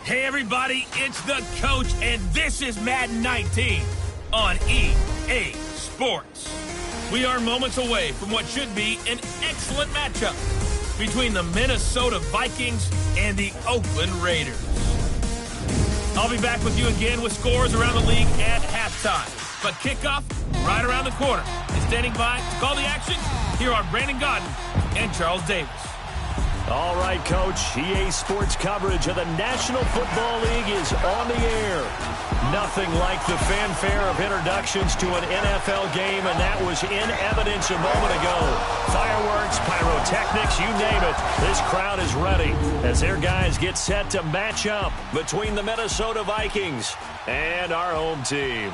Hey everybody, it's the coach, and this is Madden 19 on EA Sports. We are moments away from what should be an excellent matchup between the Minnesota Vikings and the Oakland Raiders. I'll be back with you again with scores around the league at halftime. But kickoff right around the corner. And standing by to call the action, here are Brandon Godden and Charles Davis. All right, Coach. EA Sports coverage of the National Football League is on the air. Nothing like the fanfare of introductions to an NFL game, and that was in evidence a moment ago. Fireworks, pyrotechnics, you name it. This crowd is ready as their guys get set to match up between the Minnesota Vikings and our home team.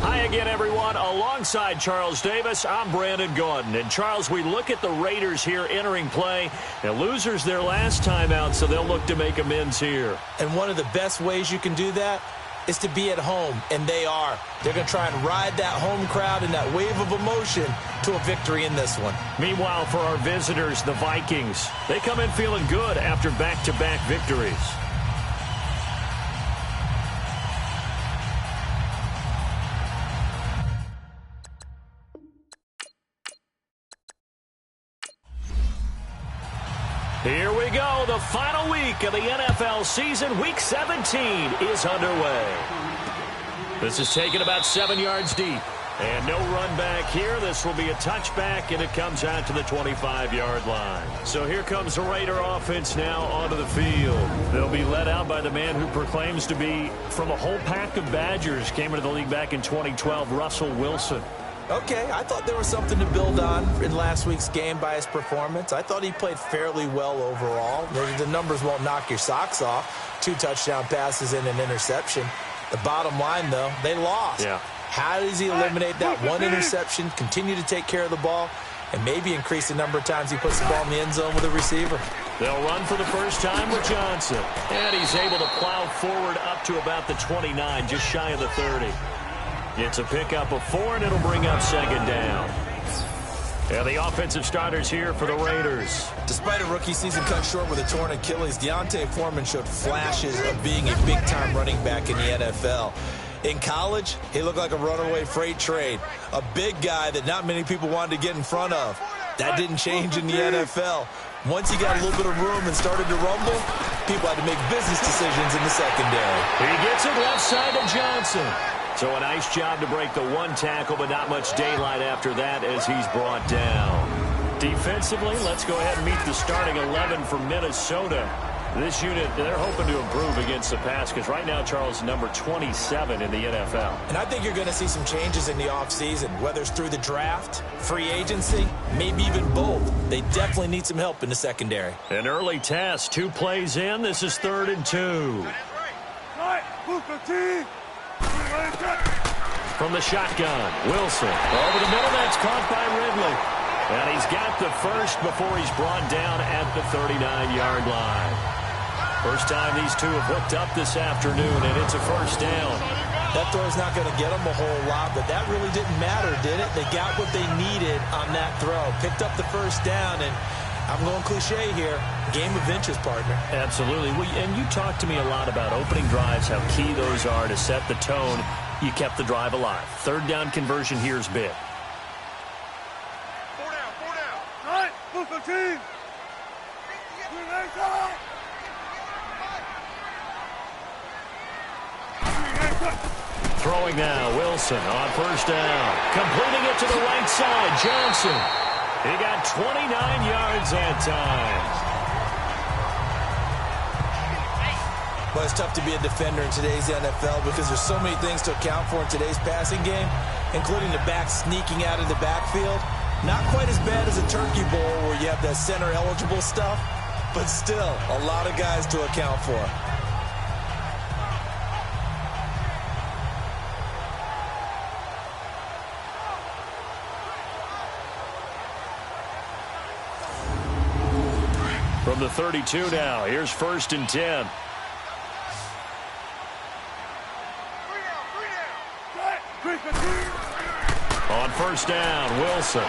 Hi again, everyone. Alongside Charles Davis, I'm Brandon Gaudin. And, Charles, we look at the Raiders here entering play. And losers their last time out, so they'll look to make amends here. And one of the best ways you can do that is to be at home, and they are. They're going to try and ride that home crowd and that wave of emotion to a victory in this one. Meanwhile, for our visitors, the Vikings, they come in feeling good after back-to-back victories. Here we go. The final week of the NFL season. Week 17 is underway. This is taken about 7 yards deep. And no run back here. This will be a touchback, and it comes out to the 25-yard line. So here comes the Raider offense now onto the field. They'll be led out by the man who proclaims to be from a whole pack of Badgers. Came into the league back in 2012, Russell Wilson. Okay, I thought there was something to build on in last week's game by his performance. I thought he played fairly well overall. The numbers won't knock your socks off. 2 touchdown passes and an interception. The bottom line, though, they lost. Yeah. How does he eliminate that one interception, continue to take care of the ball, and maybe increase the number of times he puts the ball in the end zone with a receiver? They'll run for the first time with Johnson. And he's able to plow forward up to about the 29, just shy of the 30. It's a pickup of 4, and it'll bring up second down. And the offensive starters here for the Raiders. Despite a rookie season cut short with a torn Achilles, Deontay Foreman showed flashes of being a big-time running back in the NFL. In college, he looked like a runaway freight train, a big guy that not many people wanted to get in front of. That didn't change in the NFL. Once he got a little bit of room and started to rumble, people had to make business decisions in the secondary. He gets it left side to Johnson. So a nice job to break the 1 tackle, but not much daylight after that as he's brought down. Defensively, let's go ahead and meet the starting 11 for Minnesota. This unit, they're hoping to improve against the pass because right now, Charles, number 27 in the NFL. And I think you're going to see some changes in the offseason, whether it's through the draft, free agency, maybe even both. They definitely need some help in the secondary. An early test, 2 plays in. This is 3rd and 2. From the shotgun, Wilson. Over the middle, that's caught by Ridley. And he's got the first before he's brought down at the 39-yard line. First time these two have hooked up this afternoon, and it's a first down. That throw's not going to get them a whole lot, but that really didn't matter, did it? They got what they needed on that throw. Picked up the first down, and I'm going cliche here. Game of inches, partner. Absolutely. And you talked to me a lot about opening drives, how key those are to set the tone. You kept the drive alive. 3rd down conversion here is big. 4 down, 4 down. All right, move the team. Throwing now, Wilson on first down. Completing it to the right side, Johnson. He got 29 yards that time. Well, it's tough to be a defender in today's NFL because there's so many things to account for in today's passing game, including the back sneaking out of the backfield. Not quite as bad as a turkey bowl where you have that center-eligible stuff, but still a lot of guys to account for. From the 32 now, here's 1st and 10. On first down, Wilson.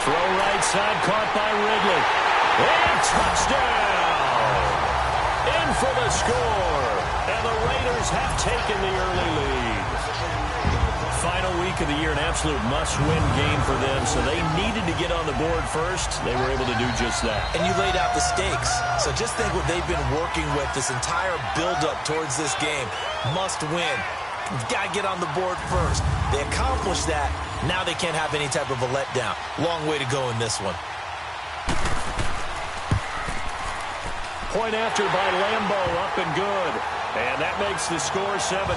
Throw right side, caught by Ridley. And touchdown! In for the score. And the Raiders have taken the early lead. Final week of the year, an absolute must-win game for them, so they needed to get on the board first. They were able to do just that. And you laid out the stakes. So just think what they've been working with this entire build-up towards this game. Must win. You've got to get on the board first. They accomplished that. Now they can't have any type of a letdown. Long way to go in this one. Point after by Lambo, up and good. And that makes the score 7-0.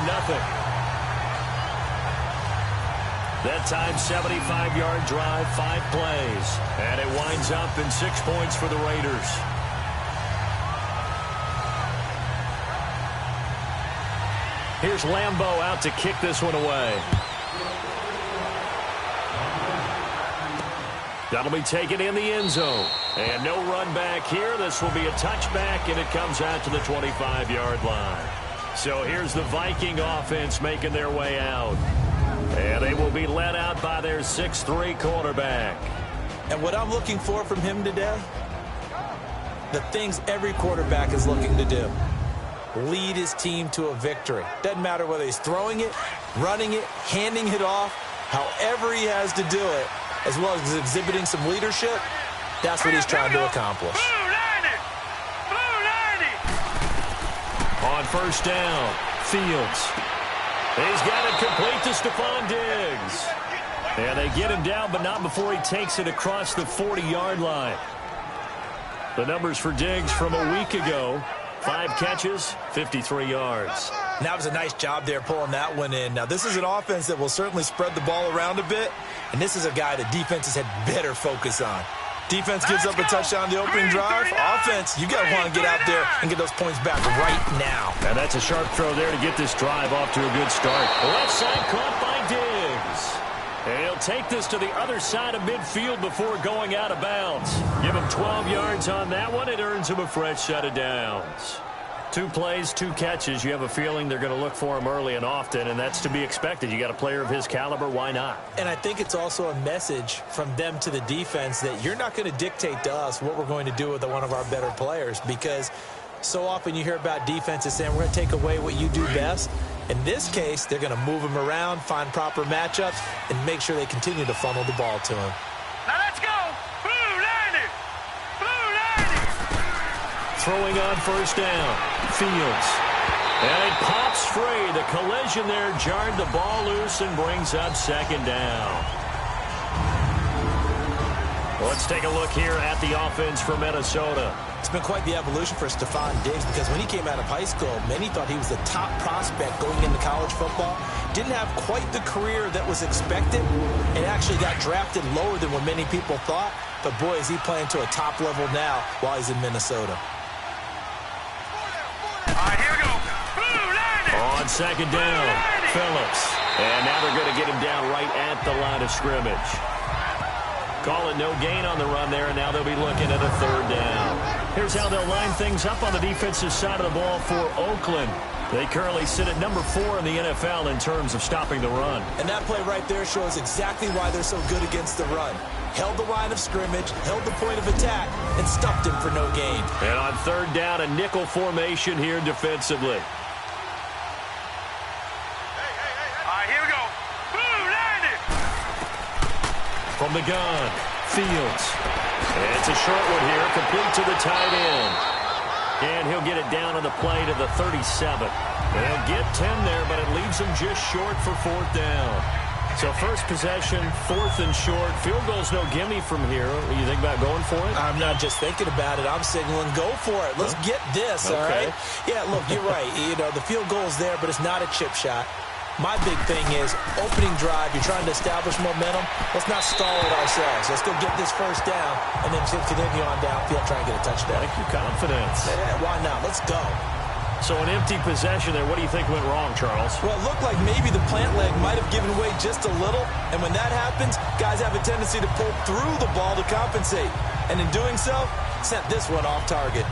That time, 75-yard drive, 5 plays. And it winds up in 6 points for the Raiders. Here's Lambo out to kick this one away. That'll be taken in the end zone. And no run back here. This will be a touchback, and it comes out to the 25-yard line. So here's the Viking offense making their way out. And they will be led out by their 6'3" quarterback. And what I'm looking for from him today, the things every quarterback is looking to do. Lead his team to a victory. Doesn't matter whether he's throwing it, running it, handing it off, however he has to do it, as well as exhibiting some leadership, that's what he's trying to accomplish. On first down, Fields. He's got it complete to Stephon Diggs. And they get him down, but not before he takes it across the 40-yard line. The numbers for Diggs from a week ago, 5 catches, 53 yards. And that was a nice job there pulling that one in. Now, this is an offense that will certainly spread the ball around a bit, and this is a guy that defenses had better focus on. Defense gives up a touchdown the opening drive. Offense, you got to want to get out there and get those points back right now. And that's a sharp throw there to get this drive off to a good start. Left side caught by Diggs. And he'll take this to the other side of midfield before going out of bounds. Give him 12 yards on that one. It earns him a fresh set of downs. 2 plays, 2 catches. You have a feeling they're going to look for him early and often, and that's to be expected. You got a player of his caliber, why not? And I think it's also a message from them to the defense that you're not going to dictate to us what we're going to do with one of our better players, because so often you hear about defenses saying we're going to take away what you do best. In this case, they're going to move him around, find proper matchups, and make sure they continue to funnel the ball to him. Now let's go! Blue 90! Blue 90! Throwing on first down, Fields. And it pops free. The collision there jarred the ball loose and brings up second down. Let's take a look here at the offense for Minnesota. It's been quite the evolution for Stephon Diggs, because when he came out of high school, many thought he was the top prospect going into college football. Didn't have quite the career that was expected, and actually got drafted lower than what many people thought. But boy, is he playing to a top level now while he's in Minnesota. All right, here we go. Blue 90! On second down, Phillips. And now they're going to get him down right at the line of scrimmage. Call it no gain on the run there, and now they'll be looking at a third down. Here's how they'll line things up on the defensive side of the ball for Oakland. They currently sit at number 4 in the NFL in terms of stopping the run. And that play right there shows exactly why they're so good against the run. Held the line of scrimmage, held the point of attack, and stopped him for no gain. And on third down, a nickel formation here defensively. All right, here we go. Blue 90! From the gun, Fields. And it's a short one here, complete to the tight end. And he'll get it down on the play to the 37. They'll get 10 there, but it leaves him just short for 4th down. So first possession, 4th and short. Field goal's no gimme from here. You think about going for it? I'm not just thinking about it. I'm signaling go for it. Let's get this, all right? Yeah, look, you're right. You know, the field goal's there, but it's not a chip shot. My big thing is opening drive. You're trying to establish momentum. Let's not stall it ourselves. Let's go get this first down and then continue on downfield, try and get a touchdown. Like your confidence. Yeah, why not? Let's go. So an empty possession there. What do you think went wrong, Charles? Well, it looked like maybe the plant leg might have given away just a little. And when that happens, guys have a tendency to pull through the ball to compensate. And in doing so, sent this one off target.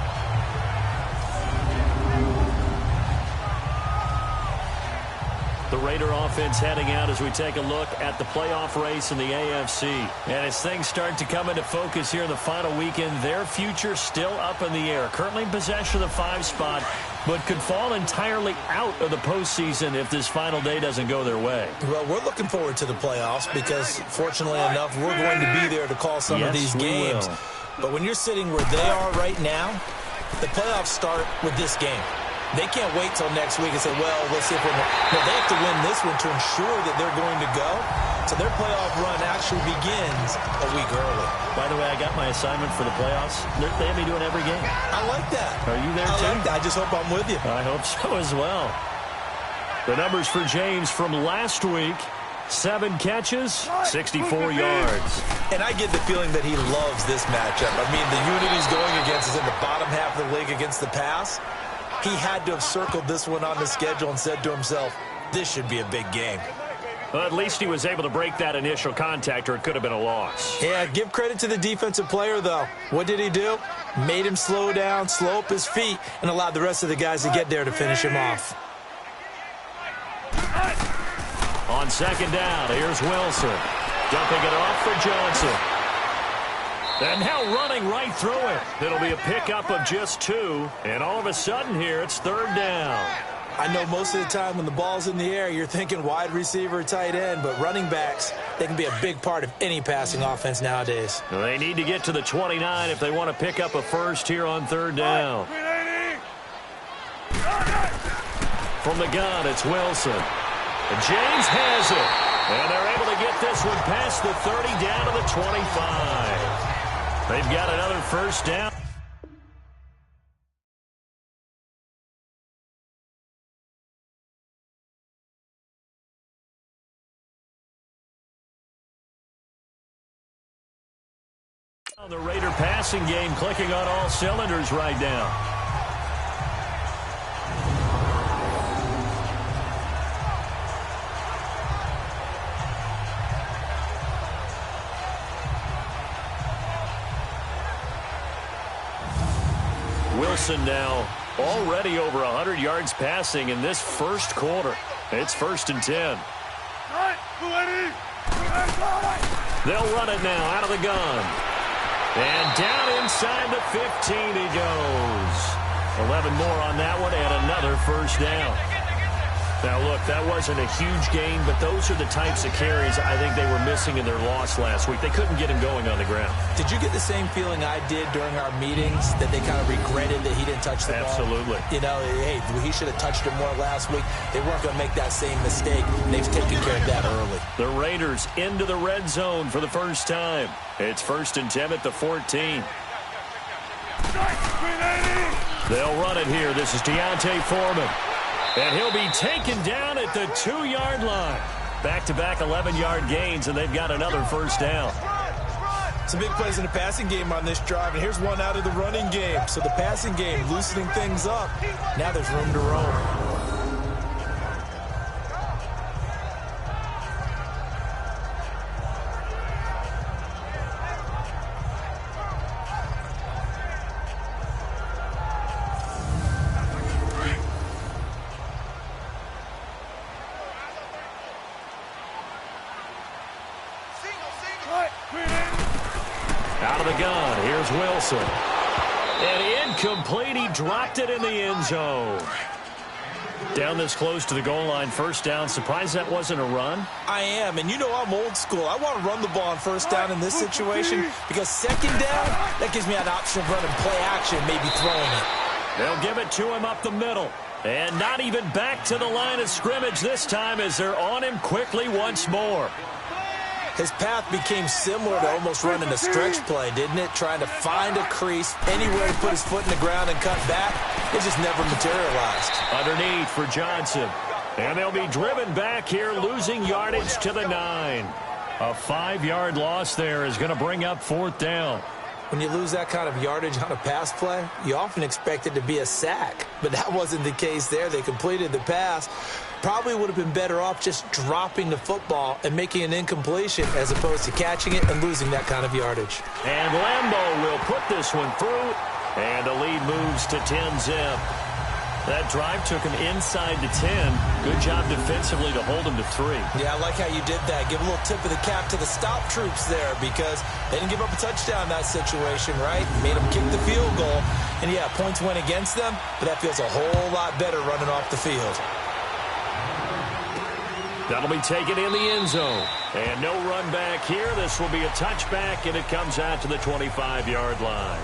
The Raider offense heading out as we take a look at the playoff race in the AFC. And as things start to come into focus here in the final weekend, their future still up in the air. Currently in possession of the 5 spot, but could fall entirely out of the postseason if this final day doesn't go their way. Well, we're looking forward to the playoffs because, fortunately enough, we're going to be there to call some of these games. But when you're sitting where they are right now, the playoffs start with this game. They can't wait till next week and say, well, let's see if we're... No, they have to win this one to ensure that they're going to go. So their playoff run actually begins a week early. By the way, I got my assignment for the playoffs. They have me doing every game. I like that. Are you there, too? I like that. I just hope I'm with you. I hope so as well. The numbers for James from last week. 7 catches, 64 yards. And I get the feeling that he loves this matchup. I mean, the unit he's going against is in the bottom half of the league against the pass. He had to have circled this one on the schedule and said to himself, this should be a big game. Well, at least he was able to break that initial contact, or it could have been a loss. Yeah, give credit to the defensive player, though. What did he do? Made him slow down, slow up his feet, and allowed the rest of the guys to get there to finish him off. On second down, here's Wilson. Dumping it off for Johnson. And now running right through it. It'll be a pickup of just 2. And all of a sudden here, it's 3rd down. I know most of the time when the ball's in the air, you're thinking wide receiver, tight end. But running backs, they can be a big part of any passing offense nowadays. They need to get to the 29 if they want to pick up a first here on 3rd down. From the gun, it's Wilson. And James has it. And they're able to get this one past the 30 down to the 25. They've got another first down. The Raider passing game clicking on all cylinders right now. Wilson now already over 100 yards passing in this first quarter. It's 1st and 10. They'll run it now out of the gun. And down inside the 15 he goes. 11 more on that one and another first down. Now, look, that wasn't a huge gain, but those are the types of carries I think they were missing in their loss last week. They couldn't get him going on the ground. Did you get the same feeling I did during our meetings, that they kind of regretted that he didn't touch the ball? Absolutely. You know, hey, he should have touched it more last week. They weren't going to make that same mistake. They've taken care of that early. The Raiders into the red zone for the first time. It's 1st and 10 at the 14. They'll run it here. This is Deontay Foreman. And he'll be taken down at the 2-yard line. Back-to-back 11-yard gains, and they've got another first down. Some big plays in the passing game on this drive, and here's one out of the running game. So the passing game loosening things up. Now there's room to roam. Out of the gun, here's Wilson. And incomplete, he dropped it in the end zone. Down this close to the goal line, first down. Surprised that wasn't a run? I am, and you know I'm old school. I want to run the ball on first down in this situation because second down, that gives me an option of running play action, maybe throwing it. They'll give it to him up the middle. And not even back to the line of scrimmage this time as they're on him quickly once more. His path became similar to almost running a stretch play, didn't it? Trying to find a crease, anywhere to put his foot in the ground and cut back. It just never materialized. Underneath for Johnson. And they'll be driven back here, losing yardage to the 9. A 5-yard loss there is going to bring up 4th down. When you lose that kind of yardage on a pass play, you often expect it to be a sack. But that wasn't the case there. They completed the pass. Probably would have been better off just dropping the football and making an incompletion as opposed to catching it and losing that kind of yardage. And Lambeau will put this one through, and the lead moves to 10-zip. That drive took him inside the 10. Good job defensively to hold him to 3. Yeah, I like how you did that. Give a little tip of the cap to the stop troops there because they didn't give up a touchdown in that situation, right? Made them kick the field goal. And, yeah, points went against them, but that feels a whole lot better running off the field. That'll be taken in the end zone. And no run back here. This will be a touchback, and it comes out to the 25-yard line.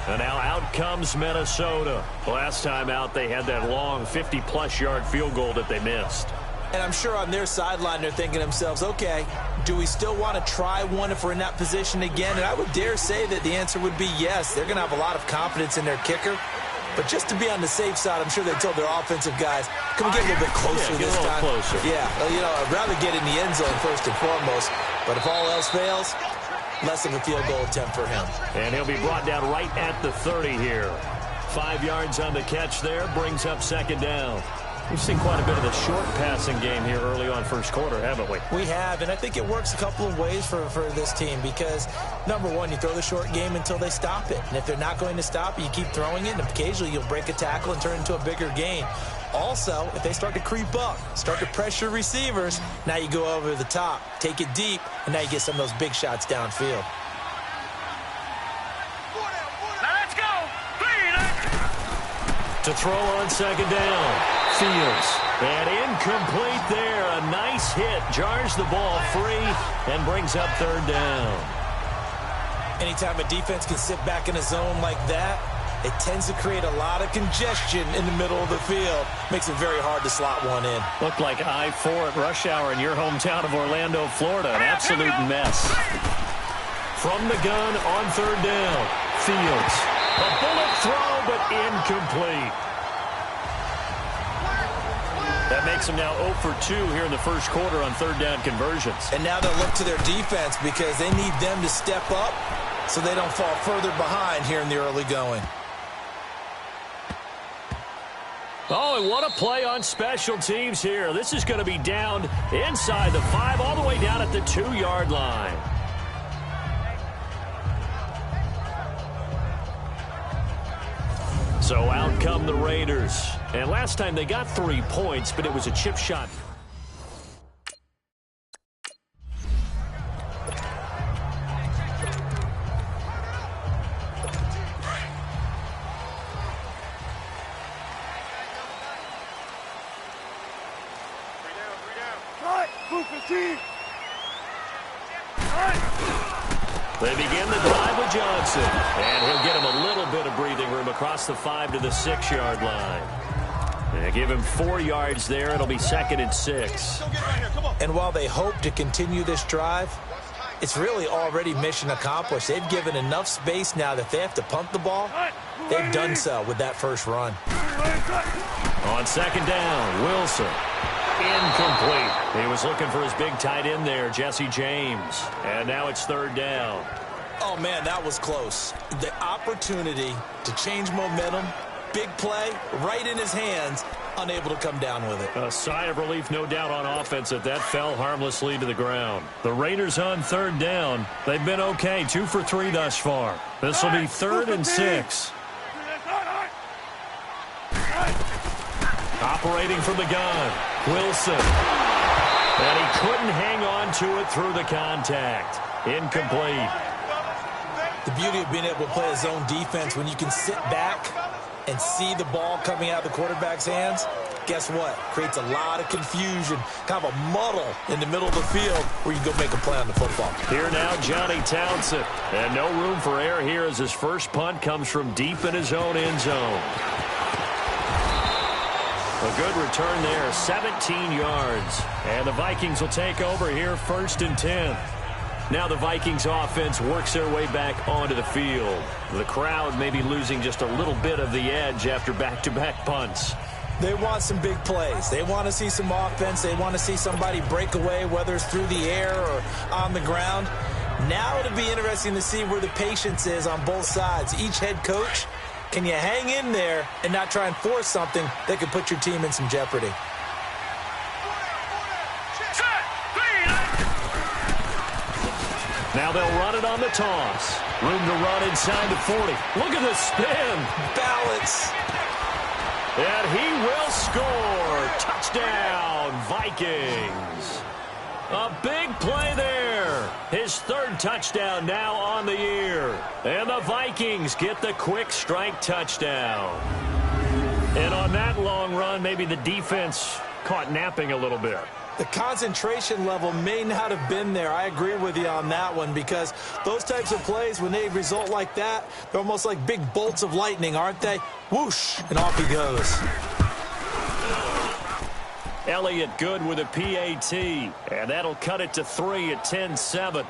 And now out comes Minnesota. Last time out, they had that long 50-plus yard field goal that they missed. And I'm sure on their sideline, they're thinking to themselves, okay, do we still want to try one if we're in that position again? And I would dare say that the answer would be yes. They're going to have a lot of confidence in their kicker. But just to be on the safe side, I'm sure they told their offensive guys, can we get a little bit closer this time? Closer. Yeah, well, you know, I'd rather get in the end zone first and foremost. But if all else fails, less of a field goal attempt for him. And he'll be brought down right at the 30 here. 5 yards on the catch there, brings up second down. We've seen quite a bit of the short passing game here early on first quarter, haven't we? We have, and I think it works a couple of ways for this team because, number one, you throw the short game until they stop it. And if they're not going to stop it, you keep throwing it, and occasionally you'll break a tackle and turn it into a bigger gain. Also, if they start to creep up, start to pressure receivers, now you go over the top, take it deep, and now you get some of those big shots downfield. Now let's go. To throw on second down. Fields. And incomplete there. A nice hit. Jars the ball free and brings up third down. Anytime a defense can sit back in a zone like that, it tends to create a lot of congestion in the middle of the field. Makes it very hard to slot one in. Looked like I-4 at rush hour in your hometown of Orlando, Florida. An absolute mess. From the gun on third down. Fields. A bullet throw, but incomplete. That makes them now 0 for 2 here in the first quarter on third down conversions. And now they'll look to their defense because they need them to step up so they don't fall further behind here in the early going. Oh, and what a play on special teams here. This is going to be down inside the 5, all the way down at the 2-yard line. So out come the Raiders. And last time they got 3 points, but it was a chip shot. They begin the drive with Johnson. And he'll get him a little bit of breathing room across the 5 to the 6-yard line. And give him 4 yards there. It'll be 2nd and 6. And while they hope to continue this drive, it's really already mission accomplished. They've given enough space now that they have to punt the ball. They've done so with that first run. On second down, Wilson. Incomplete. He was looking for his big tight end there, Jesse James. And now it's third down. Oh, man, that was close. The opportunity to change momentum, big play, right in his hands, unable to come down with it. A sigh of relief, no doubt, on offense that fell harmlessly to the ground. The Raiders on third down. They've been okay, 2 for 3 thus far. This will be 3rd and 6. Operating from the gun, Wilson. And he couldn't hang on to it through the contact. Incomplete. The beauty of being able to play a zone defense when you can sit back and see the ball coming out of the quarterback's hands, guess what? Creates a lot of confusion, kind of a muddle in the middle of the field where you go make a play on the football. Here now, Johnny Townsend. And no room for error here as his first punt comes from deep in his own end zone. A good return there, 17 yards. And the Vikings will take over here, 1st and 10. Now the Vikings offense works their way back onto the field. The crowd may be losing just a little bit of the edge after back-to-back punts. They want some big plays. They want to see some offense. They want to see somebody break away, whether it's through the air or on the ground. Now it'll be interesting to see where the patience is on both sides. Each head coach, can you hang in there and not try and force something that could put your team in some jeopardy? Now they'll run it on the toss. Room to run inside the 40. Look at the spin. Balance. And he will score. Touchdown, Vikings. A big play there. His third touchdown now on the year. And the Vikings get the quick strike touchdown. And on that long run, maybe the defense caught napping a little bit. The concentration level may not have been there. I agree with you on that one, because those types of plays, when they result like that, they're almost like big bolts of lightning, aren't they? Whoosh, and off he goes. Elliott good with a PAT, and that'll cut it to 3 at 10-7.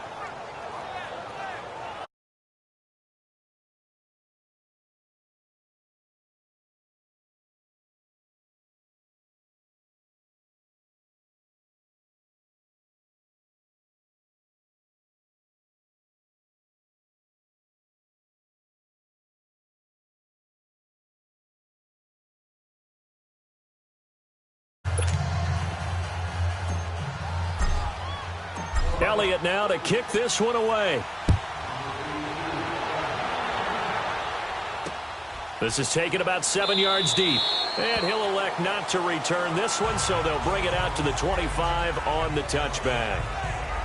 Elliott now to kick this one away. This is taken about 7 yards deep. And he'll elect not to return this one, so they'll bring it out to the 25 on the touchback.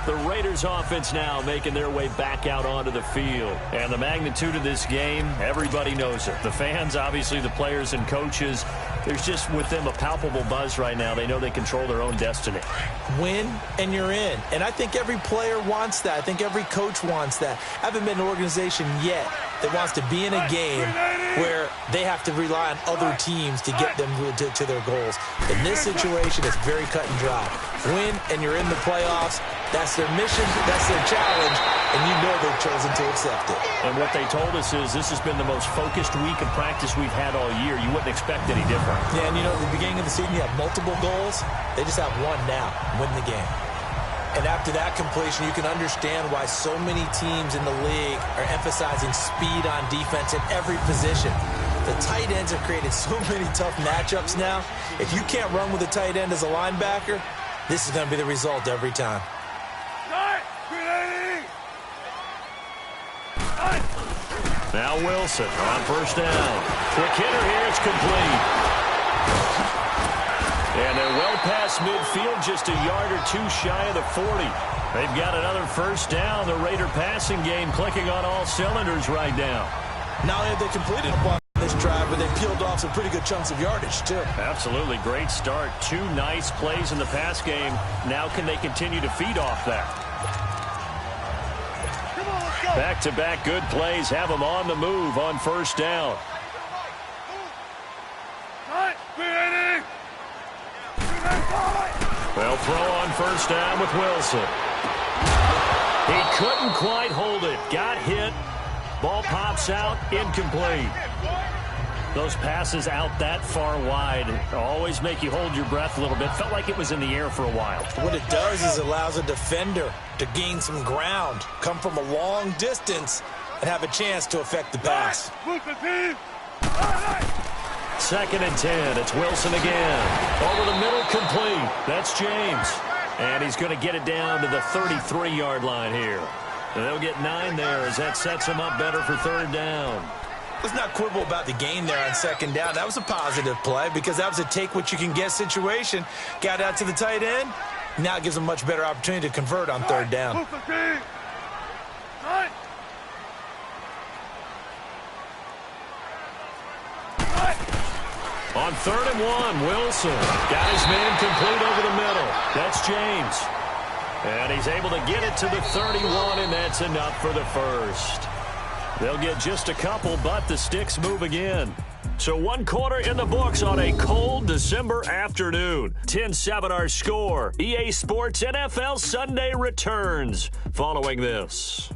The Raiders offense now making their way back out onto the field. And the magnitude of this game, everybody knows it. The fans, obviously the players and coaches, there's just with them a palpable buzz right now. They know they control their own destiny. Win and you're in. And I think every player wants that. I think every coach wants that. I haven't been an organization yet that wants to be in a game where they have to rely on other teams to get them to their goals. In this situation, it's very cut and dry. Win and you're in the playoffs. That's their mission, that's their challenge, and you know they've chosen to accept it. And what they told us is this has been the most focused week of practice we've had all year. You wouldn't expect any different. Yeah, and you know, at the beginning of the season, you have multiple goals. They just have one now, win the game. And after that completion, you can understand why so many teams in the league are emphasizing speed on defense in every position. The tight ends have created so many tough matchups now. If you can't run with a tight end as a linebacker, this is going to be the result every time. Now Wilson on first down. Quick hitter here, it's complete. And they're well past midfield, just a yard or two shy of the 40. They've got another first down. The Raider passing game clicking on all cylinders right now. Not only have they completed upon this drive, but they peeled off some pretty good chunks of yardage, too. Absolutely. Great start. 2 nice plays in the pass game. Now can they continue to feed off that? Back-to-back good plays have them on the move on first down. They'll throw on first down with Wilson. He couldn't quite hold it. Got hit. Ball pops out. Incomplete. Those passes out that far wide always make you hold your breath a little bit. Felt like it was in the air for a while. What it does is it allows a defender to gain some ground, come from a long distance, and have a chance to affect the pass. 2nd and 10. It's Wilson again. Over the middle, complete. That's James. And he's going to get it down to the 33-yard line here. And they'll get 9 there as that sets him up better for 3rd down. Let's not quibble about the gain there on 2nd down. That was a positive play because that was a take-what-you-can-get situation. Got out to the tight end. Now it gives them a much better opportunity to convert on 3rd down. On 3rd and 1, Wilson got his man complete over the middle. That's James. And he's able to get it to the 31, and that's enough for the first. They'll get just a couple, but the sticks move again. So 1 quarter in the books on a cold December afternoon. 10-7 our score. EA Sports NFL Sunday returns following this.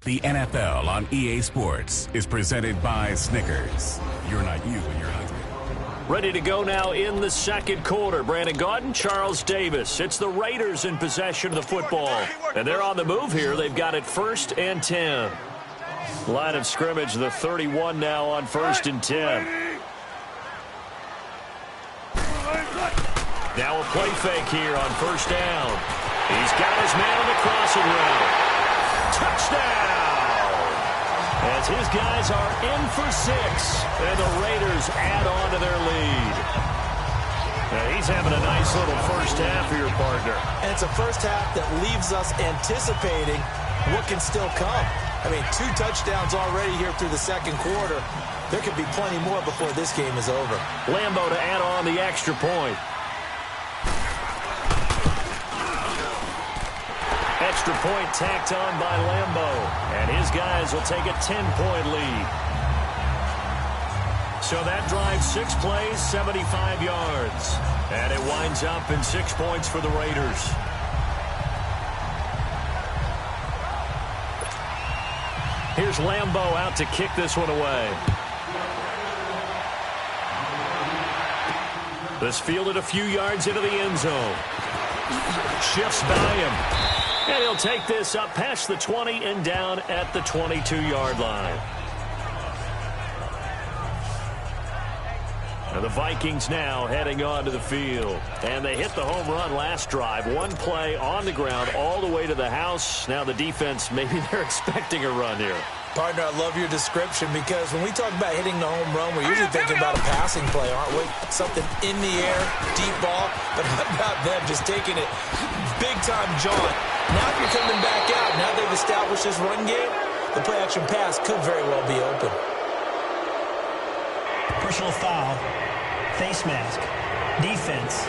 The NFL on EA Sports is presented by Snickers. You're not you when you're hungry. Ready to go now in the 2nd quarter. Brandon Gaudin, Charles Davis. It's the Raiders in possession of the football. And they're on the move here. They've got it 1st and 10. Line of scrimmage, the 31 now on 1st and 10. Now a play fake here on 1st down. He's got his man on the crossing route. Touchdown! As His guys are in for 6, and the Raiders add on to their lead. Now he's having a nice little first half for your partner. And it's a first half that leaves us anticipating what can still come. I mean, 2 touchdowns already here through the second quarter. There could be plenty more before this game is over. Lambo to add on the extra point. Extra point tacked on by Lambo. And his guys will take a 10-point lead. So that drives 6 plays, 75 yards. And it winds up in 6 points for the Raiders. Here's Lambo out to kick this one away. This fielded a few yards into the end zone. Shifts by him. And he'll take this up past the 20 and down at the 22-yard line. And the Vikings now heading onto the field. And they hit the home run last drive. 1 play on the ground all the way to the house. Now the defense, maybe they're expecting a run here. Partner, I love your description because when we talk about hitting the home run, we're usually thinking about a passing play, aren't we? Something in the air, deep ball. But how about them just taking it big-time jaunt? Now if you're coming back out, now they've established this run game, the play-action pass could very well be open. Personal foul, face mask, defense.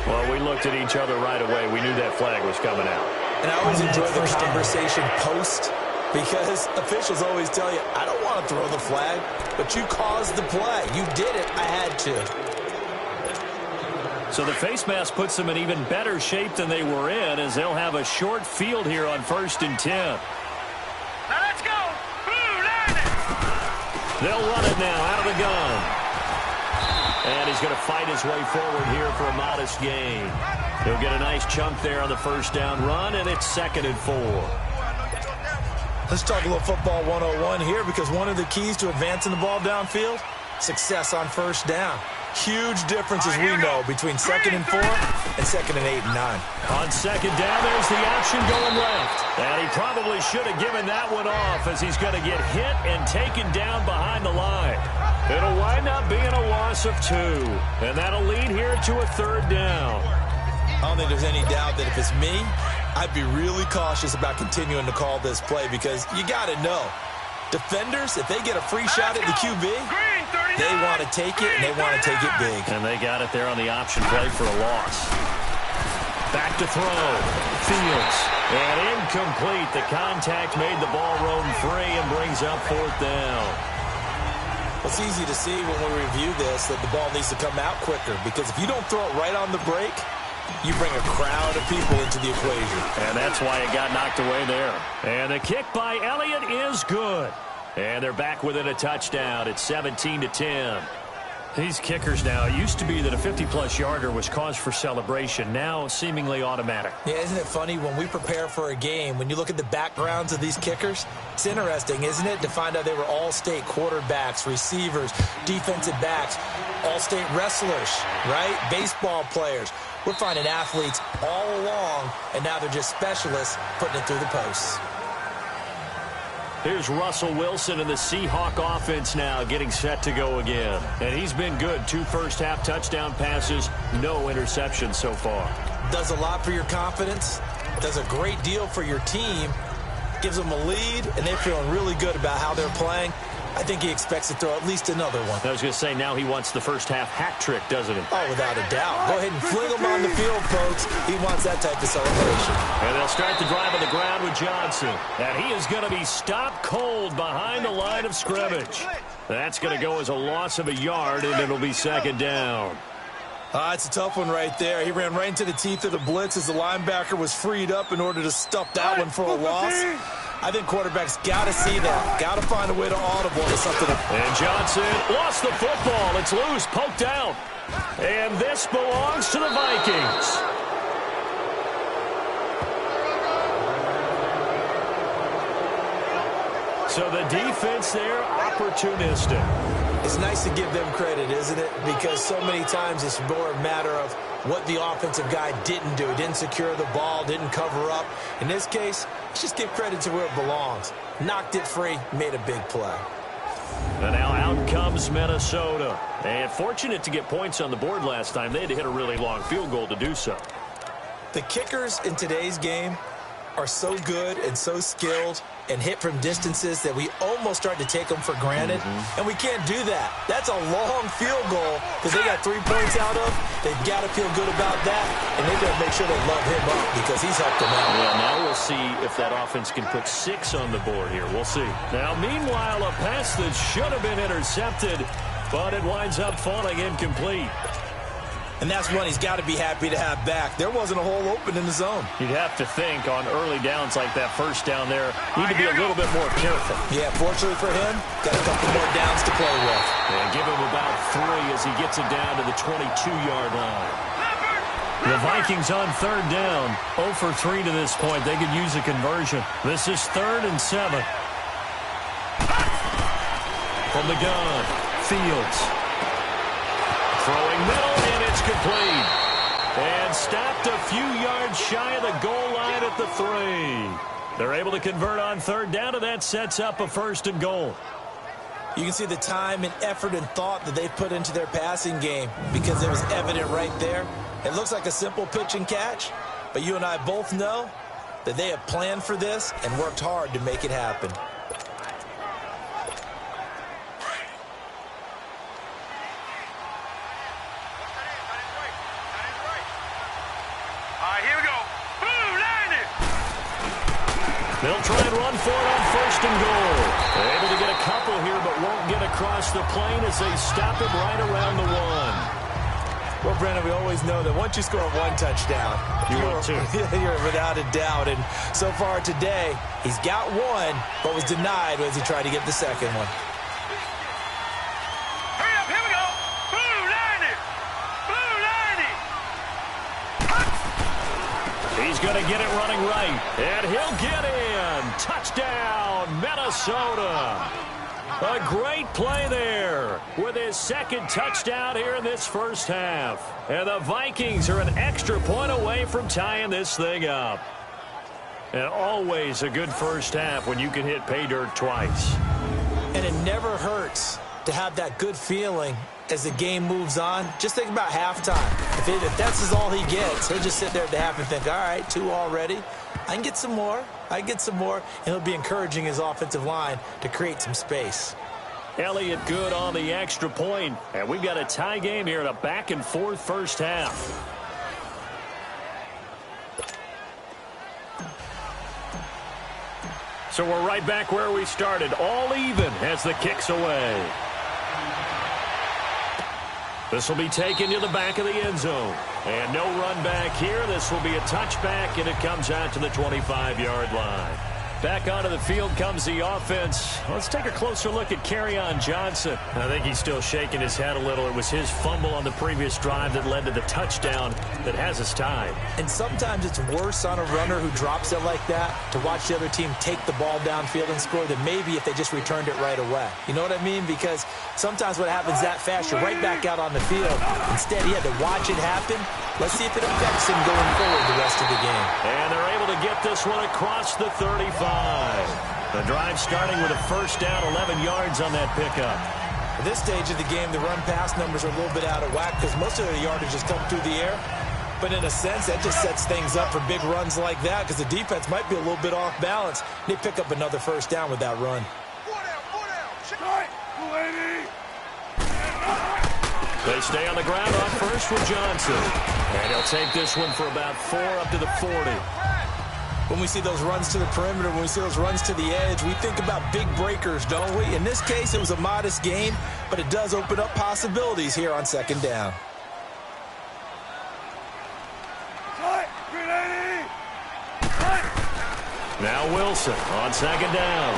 Well, we looked at each other right away. We knew that flag was coming out. And I always enjoy the conversation post because officials always tell you, I don't want to throw the flag, but you caused the play. You did it. I had to. So the face mask puts them in even better shape than they were in as they'll have a short field here on 1st and 10. Now let's go. Blue line it. They'll run it now out of the gun. And he's going to fight his way forward here for a modest gain. He'll get a nice chunk there on the first down run, and it's 2nd and 4. Let's talk a little football 101 here because one of the keys to advancing the ball downfield, success on first down. Huge difference, as we know, between 2nd and 4 and 2nd and 8 and 9. On 2nd down, there's the option going left. And he probably should have given that one off as he's going to get hit and taken down behind the line. It'll wind up being a loss of 2. And that'll lead here to a 3rd down. I don't think there's any doubt that if it's me, I'd be really cautious about continuing to call this play because you got to know, defenders, if they get a free shot at the QB, they want to take it, and they want to take it big. And they got it there on the option play for a loss. Back to throw. Fields. And incomplete. The contact made the ball roam free and brings up 4th down. It's easy to see when we review this that the ball needs to come out quicker because if you don't throw it right on the break, you bring a crowd of people into the equation. And that's why it got knocked away there. And the kick by Elliott is good. And they're back within a touchdown. It's 17-10. These kickers now, it used to be that a 50-plus yarder was cause for celebration. Now, seemingly automatic. Yeah, isn't it funny when we prepare for a game, when you look at the backgrounds of these kickers, it's interesting, isn't it, to find out they were all-state quarterbacks, receivers, defensive backs, all-state wrestlers, right? Baseball players. We're finding athletes all along, and now they're just specialists putting it through the posts. Here's Russell Wilson and the Seahawk offense now getting set to go again. And he's been good. 2 first-half touchdown passes, no interceptions so far. Does a lot for your confidence, does a great deal for your team, gives them a lead, and they're feeling really good about how they're playing. I think he expects to throw at least another one. I was going to say, now he wants the first-half hat trick, doesn't he? Oh, without a doubt. Go ahead and fling him on the field, folks. He wants that type of celebration. And they'll start the drive on the ground with Johnson. And he is going to be stopped cold behind the line of scrimmage. That's going to go as a loss of a yard, and it'll be 2nd down. It's a tough one right there. He ran right into the teeth of the blitz as the linebacker was freed up in order to stuff that one for a loss. I think quarterbacks got to see that. Got to find a way to audible to something. And Johnson lost the football. It's loose, poked out. And this belongs to the Vikings. So the defense there, opportunistic. It's nice to give them credit, isn't it? Because so many times it's more a matter of what the offensive guy didn't do. He didn't secure the ball, didn't cover up. In this case, let's just give credit to where it belongs. Knocked it free, made a big play. And now out comes Minnesota. And fortunate to get points on the board last time. They had to hit a really long field goal to do so. The kickers in today's game are so good and so skilled and hit from distances that we almost start to take them for granted. And we can't do that. That's a long field goal because they got 3 points out of. They've got to feel good about that, and they've got to make sure they love him up because he's helped them out. Yeah, now we'll see if that offense can put 6 on the board here. We'll see. Now, meanwhile, a pass that should have been intercepted, but it winds up falling incomplete. And that's one he's got to be happy to have back. There wasn't a hole open in the zone. You'd have to think on early downs like that first down there, need to be a little bit more careful. Yeah, fortunately for him, got a couple more downs to play with. And give him about 3 as he gets it down to the 22-yard line. The Vikings on third down, 0 for 3 to this point. They could use a conversion. This is 3rd and 7. From the gun, Fields. Throwing middle, and it's complete. And stopped a few yards shy of the goal line at the 3. They're able to convert on third down, and that sets up a 1st and goal. You can see the time and effort and thought that they put into their passing game because it was evident right there. It looks like a simple pitch and catch, but you and I both know that they have planned for this and worked hard to make it happen. They'll try and run for it on 1st and goal. They're able to get a couple here, but won't get across the plane as they stop him right around the 1. Well, Brennan, we always know that once you score 1 touchdown, you're without a doubt. And so far today, he's got 1, but was denied as he tried to get the second one. Hurry up, here we go. Blue 90. Blue 90. He's going to get it running right, and he'll get in. Touchdown, Minnesota. A great play there with his 2nd touchdown here in this first half. And the Vikings are an extra point away from tying this thing up. And always a good first half when you can hit pay dirt twice. And it never hurts to have that good feeling as the game moves on. Just think about halftime. If that's all he gets, he'll just sit there at the half and think, all right, 2 already. I can get some more. And he'll be encouraging his offensive line to create some space. Elliott good on the extra point. And we've got a tie game here in a back-and-forth first half. So we're right back where we started. All even as the kick's away. This will be taken to the back of the end zone. And no run back here. This will be a touchback, and it comes out to the 25-yard line. Back onto the field comes the offense. Let's take a closer look at Kerryon Johnson. I think he's still shaking his head a little. It was his fumble on the previous drive that led to the touchdown that has us tied. And sometimes it's worse on a runner who drops it like that to watch the other team take the ball downfield and score than maybe if they just returned it right away. You know what I mean? Because sometimes what happens that fast, you're right back out on the field. Instead, he had to watch it happen. Let's see if it affects him going forward the rest of the game. And they're able to get this one across the 35. The drive starting with a first down, 11 yards on that pickup. At this stage of the game, the run-pass numbers are a little bit out of whack because most of the yardage has come through the air. But in a sense, that just sets things up for big runs like that because the defense might be a little bit off balance. They pick up another first down with that run. They stay on the ground on first with Johnson. And he'll take this one for about 4 up to the 40. When we see those runs to the perimeter, when we see those runs to the edge, we think about big breakers, don't we? In this case, it was a modest gain, but it does open up possibilities here on 2nd down. Now Wilson on 2nd down.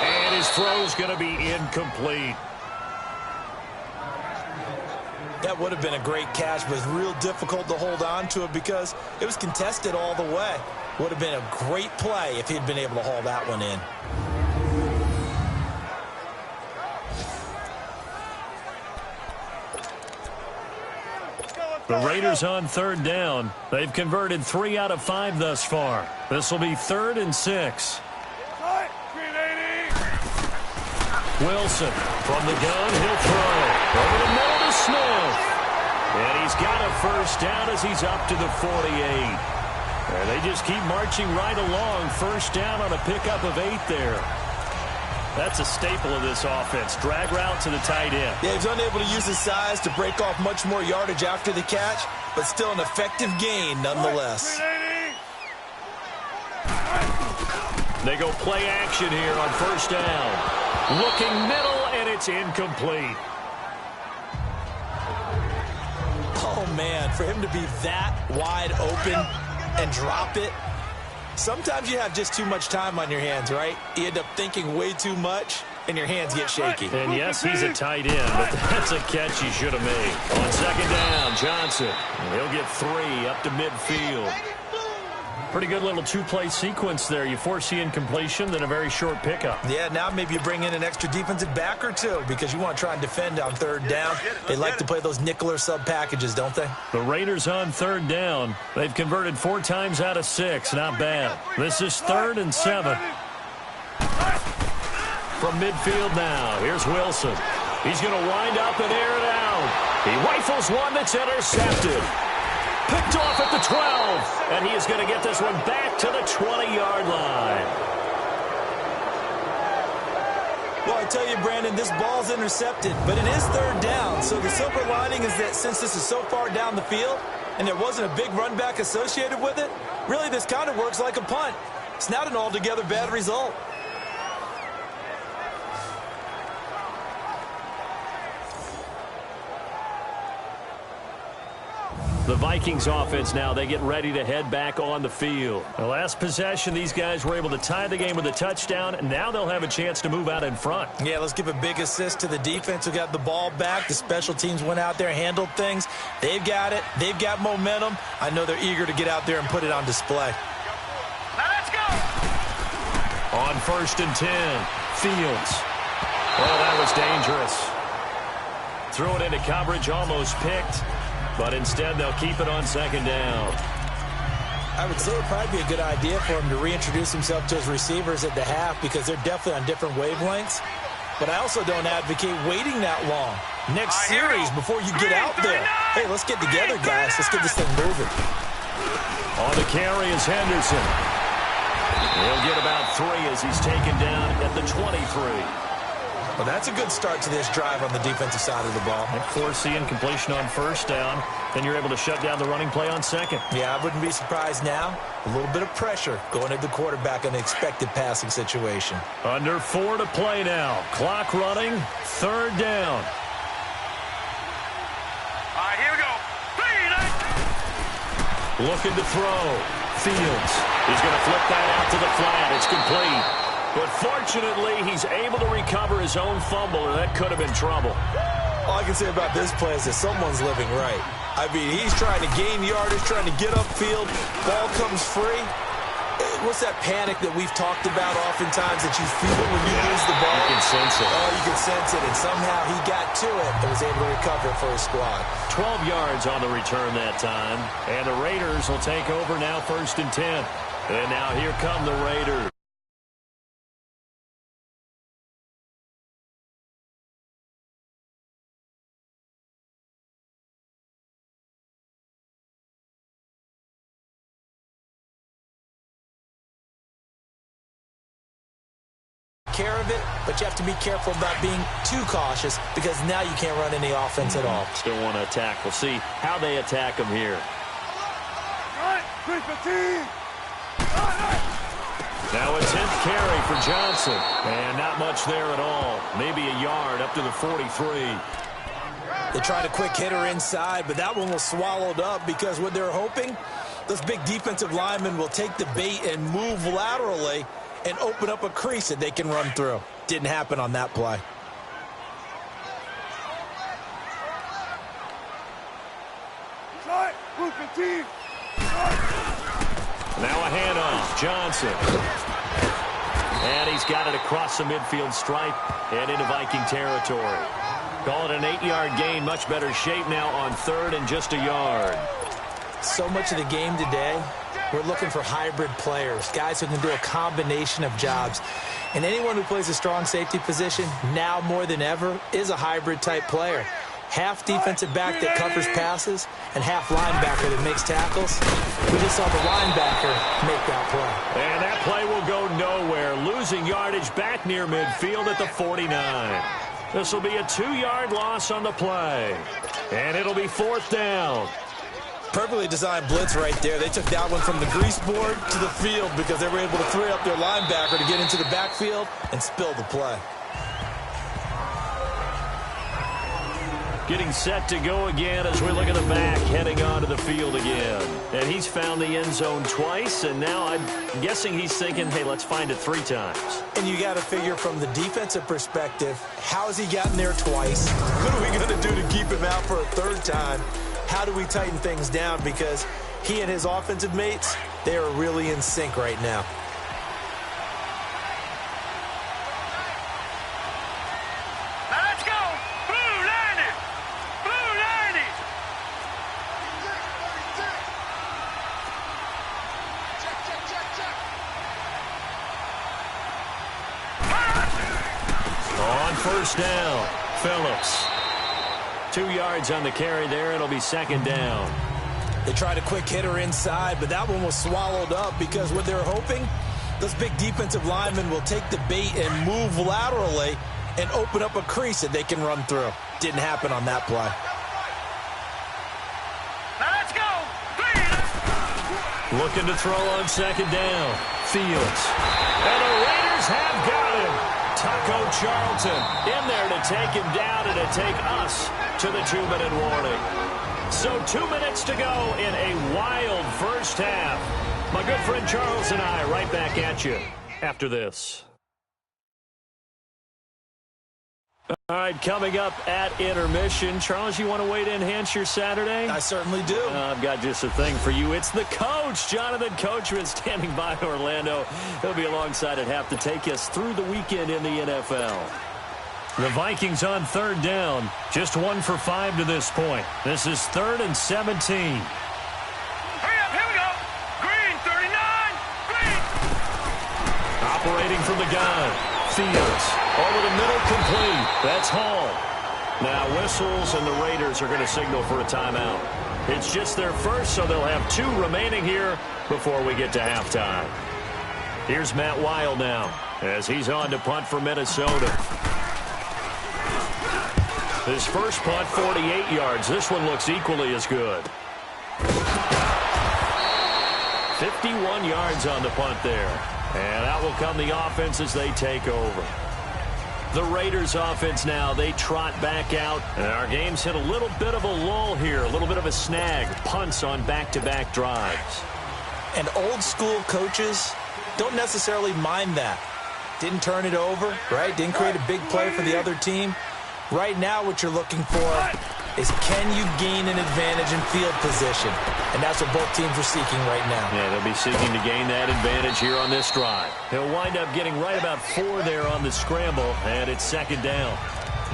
And his throw's going to be incomplete. That would have been a great catch, but it's real difficult to hold on to it because it was contested all the way. Would have been a great play if he'd been able to haul that one in. Let's go. The Raiders on third down. They've converted 3 out of 5 thus far. This will be 3rd and 6. Wilson from the gun. He'll throw. Over the middle to Smith. And he's got a first down as he's up to the 48. And they just keep marching right along. First down on a pickup of 8 there. That's a staple of this offense. Drag route to the tight end. Yeah, he's unable to use his size to break off much more yardage after the catch, but still an effective gain nonetheless. They go play action here on first down. Looking middle, and it's incomplete. Oh, man, for him to be that wide open and drop it. Sometimes you have just too much time on your hands, right? You end up thinking way too much, and your hands get shaky. And yes, he's a tight end, but that's a catch he should have made. On second down, Johnson. He'll get 3 up to midfield. Pretty good little 2-play sequence there. You force the incompletion, then a very short pickup. Yeah, now maybe you bring in an extra defensive back or 2 because you want to try and defend on third down. They like to play those nickel or sub packages, don't they? The Raiders on third down. They've converted 4 times out of 6. Not bad. This is 3rd and 7. From midfield now, here's Wilson. He's going to wind up and air it out. He rifles one that's intercepted. Picked off at the 12, and he is going to get this one back to the 20-yard line. Well, I tell you, Brandon, this ball's intercepted, but it is third down. So the silver lining is that since this is so far down the field and there wasn't a big run back associated with it, really this kind of works like a punt. It's not an altogether bad result. The Vikings offense now, they get ready to head back on the field. The last possession, these guys were able to tie the game with a touchdown, and now they'll have a chance to move out in front. Yeah, let's give a big assist to the defense who got the ball back. The special teams went out there, handled things. They've got it. They've got momentum. I know they're eager to get out there and put it on display. Now let's go. On 1st and 10, Fields. Oh, that was dangerous. Threw it into coverage, almost picked. But instead, they'll keep it on second down. I would say it would probably be a good idea for him to reintroduce himself to his receivers at the half because they're definitely on different wavelengths. But I also don't advocate waiting that long. Next series, before you get out there. Hey, let's get together, guys. Let's get this thing moving. On the carry is Henderson. He'll get about 3 as he's taken down at the 23. Well, that's a good start to this drive on the defensive side of the ball. And force the incompletion on first down. Then you're able to shut down the running play on second. Yeah, I wouldn't be surprised now. A little bit of pressure going at the quarterback in an expected passing situation. Under 4 to play now. Clock running. 3rd down. All right, here we go. Looking to throw. Fields. He's going to flip that out to the flat. It's complete. But fortunately, he's able to recover his own fumble, or that could have been trouble. All I can say about this play is that someone's living right. I mean, he's trying to gain yardage, trying to get upfield. Ball comes free. What's that panic that we've talked about oftentimes that you feel when you lose the ball? You can sense it. Oh, you can sense it. And somehow he got to it and was able to recover for his squad. 12 yards on the return that time. And the Raiders will take over now 1st and 10. And now here come the Raiders. Care of it, but you have to be careful about being too cautious because now you can't run any offense at all. Still want to attack. We'll see how they attack him here. Now a 10th carry for Johnson. And not much there at all. Maybe a yard up to the 43. They tried a quick hitter inside, but that one was swallowed up because what they're hoping, those big defensive linemen will take the bait and move laterally and open up a crease that they can run through. Didn't happen on that play. Now a handoff. Johnson. And he's got it across the midfield stripe and into Viking territory. Call it an 8-yard gain. Much better shape now on third and just a yard. So much of the game today, we're looking for hybrid players, guys who can do a combination of jobs. And anyone who plays a strong safety position, now more than ever, is a hybrid-type player. Half defensive back that covers passes and half linebacker that makes tackles. We just saw the linebacker make that play. And that play will go nowhere, losing yardage back near midfield at the 49. This will be a 2-yard loss on the play. And it'll be fourth down. Perfectly designed blitz right there. They took that one from the grease board to the field because they were able to free up their linebacker to get into the backfield and spill the play. Getting set to go again as we look at the back, heading onto the field again. And he's found the end zone twice, and now I'm guessing he's thinking, hey, let's find it 3 times. And you got to figure from the defensive perspective, how has he gotten there twice? What are we going to do to keep him out for a 3rd time? How do we tighten things down? Because he and his offensive mates, they are really in sync right now. Let's go. Blue landed. Blue landed. On first down, Phillips. 2 yards on the carry there. It'll be 2nd down. They tried a quick hitter inside, but that one was swallowed up because what they're hoping, those big defensive linemen will take the bait and move laterally and open up a crease that they can run through. Didn't happen on that play. Let's go. Looking to throw on 2nd down. Fields. And the Raiders have got him. Taco Charlton in there to take him down and to take us to the 2-minute warning. So 2 minutes to go in a wild first half. My good friend Charles and I right back at you after this. All right, coming up at intermission. Charles, you want to wait to enhance your Saturday? I certainly do. I've got just a thing for you. It's the coach, Jonathan Coachman, standing by Orlando. He'll be alongside at half to take us through the weekend in the NFL. The Vikings on 3rd down. Just 1 for 5 to this point. This is 3rd and 17. Hurry up. Here we go. Green 39. Green. Operating from the gun. Fields. Over the middle, complete. That's Hall. Now whistles, and the Raiders are going to signal for a timeout. It's just their first, so they'll have 2 remaining here before we get to halftime. Here's Matt Weil now as he's on to punt for Minnesota. His first punt, 48 yards. This one looks equally as good. 51 yards on the punt there. And out will come the offense as they take over. The Raiders offense now, they trot back out. And our game's hit a little bit of a lull here, a little bit of a snag. Punts on back-to-back drives. And old school coaches don't necessarily mind that. Didn't turn it over, right? Didn't create a big play for the other team. Right now what you're looking for is can you gain an advantage in field position? And that's what both teams are seeking right now. Yeah, they'll be seeking to gain that advantage here on this drive. He'll wind up getting right about 4 there on the scramble, and it's 2nd down.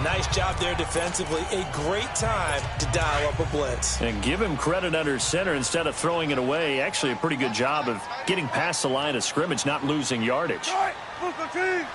Nice job there defensively. A great time to dial up a blitz. And give him credit under center instead of throwing it away. Actually a pretty good job of getting past the line of scrimmage, not losing yardage. All right. Booker team.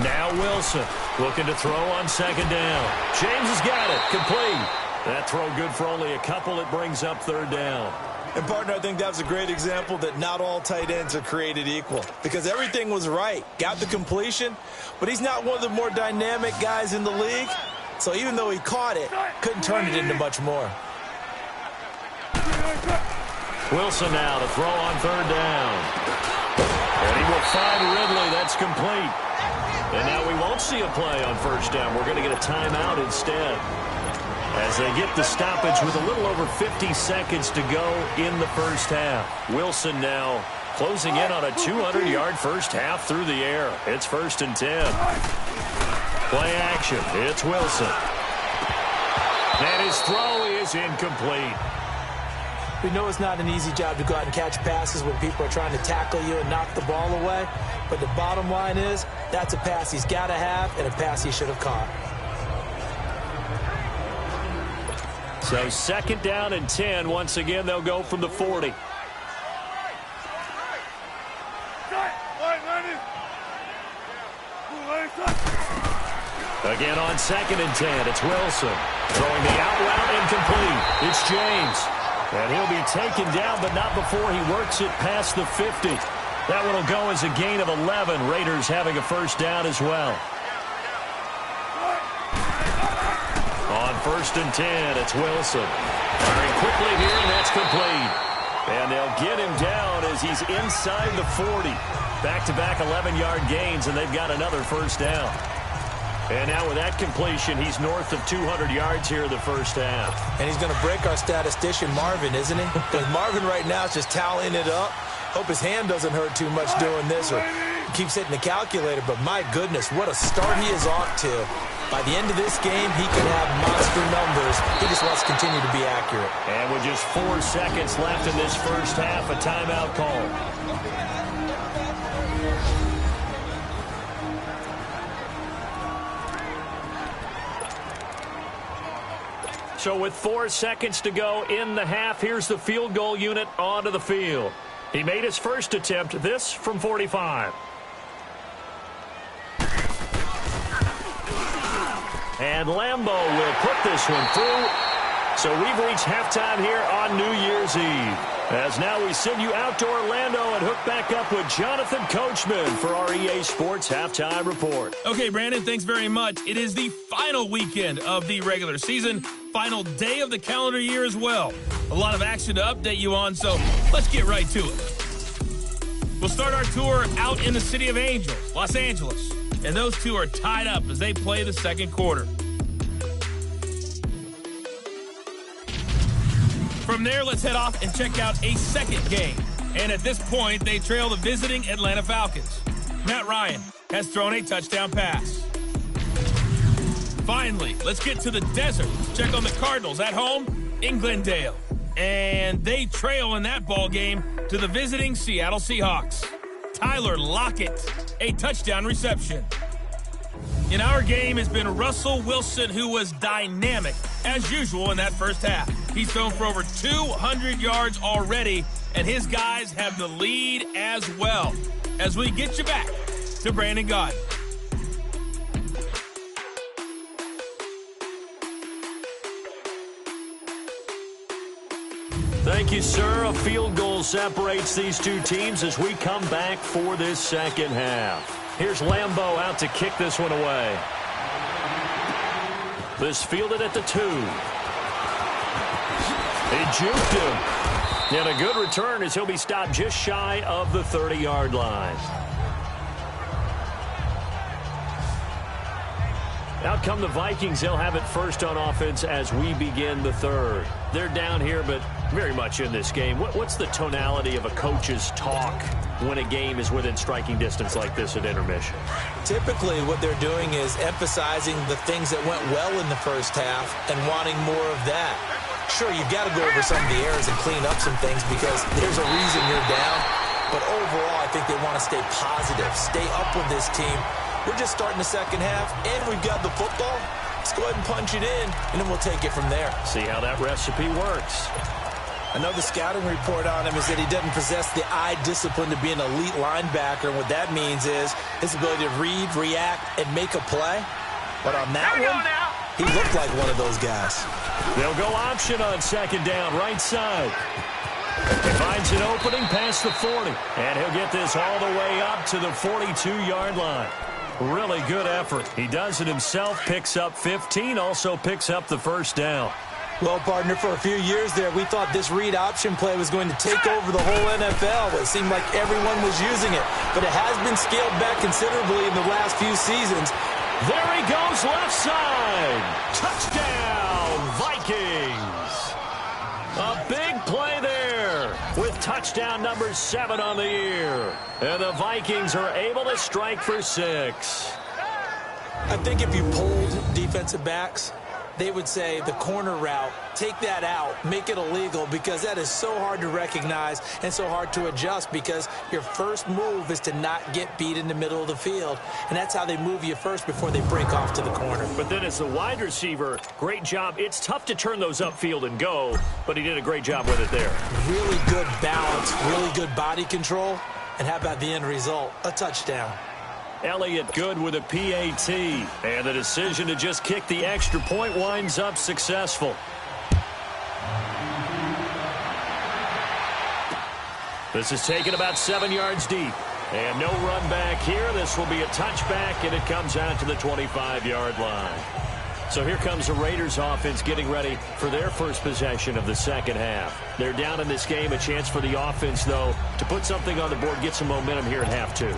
Now Wilson looking to throw on 2nd down. James has got it. Complete. That throw good for only a couple. It brings up 3rd down. And, partner, I think that was a great example that not all tight ends are created equal because everything was right. Got the completion, but he's not one of the more dynamic guys in the league. So even though he caught it, couldn't turn it into much more. Wilson now to throw on 3rd down. And he will find Ridley. That's complete. And now we won't see a play on 1st down. We're going to get a timeout instead. as they get the stoppage with a little over 50 seconds to go in the first half. Wilson now closing in on a 200-yard first half through the air. It's 1st and 10. Play action. It's Wilson. And his throw is incomplete. We know it's not an easy job to go out and catch passes when people are trying to tackle you and knock the ball away. But the bottom line is, that's a pass he's got to have and a pass he should have caught. So 2nd down and 10. Once again, they'll go from the 40. Again on 2nd and 10, it's Wilson. Throwing the out route incomplete. It's James. And he'll be taken down, but not before he works it past the 50. That one will go as a gain of 11. Raiders having a first down as well. On 1st and 10, it's Wilson. Firing quickly here, and that's complete. And they'll get him down as he's inside the 40. Back-to-back 11-yard gains, and they've got another first down. And now with that completion, he's north of 200 yards here in the first half. And he's going to break our statistician, Marvin, isn't he? Because Marvin right now is just tallying it up. Hope his hand doesn't hurt too much doing this or keeps hitting the calculator. But my goodness, what a start he is off to. By the end of this game, he could have monster numbers. He just wants to continue to be accurate. And with just 4 seconds left in this first half, a timeout call. So with 4 seconds to go in the half, here's the field goal unit onto the field. He made his first attempt, this from 45. And Lambeau will put this one through. So we've reached halftime here on New Year's Eve. As now we send you out to Orlando and hook back up with Jonathan Coachman for our EA Sports Halftime Report. Okay, Brandon, thanks very much. It is the final weekend of the regular season, final day of the calendar year as well. A lot of action to update you on, so let's get right to it. We'll start our tour out in the City of Angels, Los Angeles. And those two are tied up as they play the second quarter. From there, let's head off and check out a second game. And at this point, they trail the visiting Atlanta Falcons. Matt Ryan has thrown a touchdown pass. Finally, let's get to the desert. Check on the Cardinals at home in Glendale. And they trail in that ball game to the visiting Seattle Seahawks. Tyler Lockett, a touchdown reception. In our game has been Russell Wilson, who was dynamic, as usual, in that first half. He's thrown for over 200 yards already, and his guys have the lead as well. As we get you back to Brandon Gaudin. Thank you, sir. A field goal separates these two teams as we come back for this second half. Here's Lambeau out to kick this one away. This fielded at the 2. He juked him. And a good return as he'll be stopped just shy of the 30-yard line. Out come the Vikings. They'll have it first on offense as we begin the third. They're down here, but very much in this game. What's the tonality of a coach's talk when a game is within striking distance like this at intermission? Typically, what they're doing is emphasizing the things that went well in the first half and wanting more of that. Sure, you've got to go over some of the errors and clean up some things because there's a reason you're down. But overall, I think they want to stay positive, stay up with this team. We're just starting the second half, and we've got the football. Let's go ahead and punch it in, and then we'll take it from there. See how that recipe works. I know the scouting report on him is that he doesn't possess the eye discipline to be an elite linebacker. And what that means is his ability to read, react, and make a play. But on that one, he looked like one of those guys. They'll go option on second down, right side. He finds an opening past the 40. And he'll get this all the way up to the 42-yard line. Really good effort. He does it himself, picks up 15, also picks up the first down. Well, partner, for a few years there, we thought this read option play was going to take over the whole NFL. It seemed like everyone was using it, but it has been scaled back considerably in the last few seasons. There he goes, left side. Touchdown. touchdown, Vikings. A big play there with touchdown number 7 on the year. And the Vikings are able to strike for 6. I think if you polled defensive backs, they would say the corner route, take that out, make it illegal, because that is so hard to recognize and so hard to adjust, because your first move is to not get beat in the middle of the field. And that's how they move you first before they break off to the corner. But then as the wide receiver, great job. It's tough to turn those upfield and go, but he did a great job with it there. Really good balance, really good body control. And how about the end result? A touchdown. Elliott good with a PAT. And the decision to just kick the extra point winds up successful. This is taken about 7 yards deep. And no run back here. This will be a touchback, and it comes out to the 25-yard line. So here comes the Raiders offense getting ready for their first possession of the second half. They're down in this game. A chance for the offense, though, to put something on the board, get some momentum here at half 2.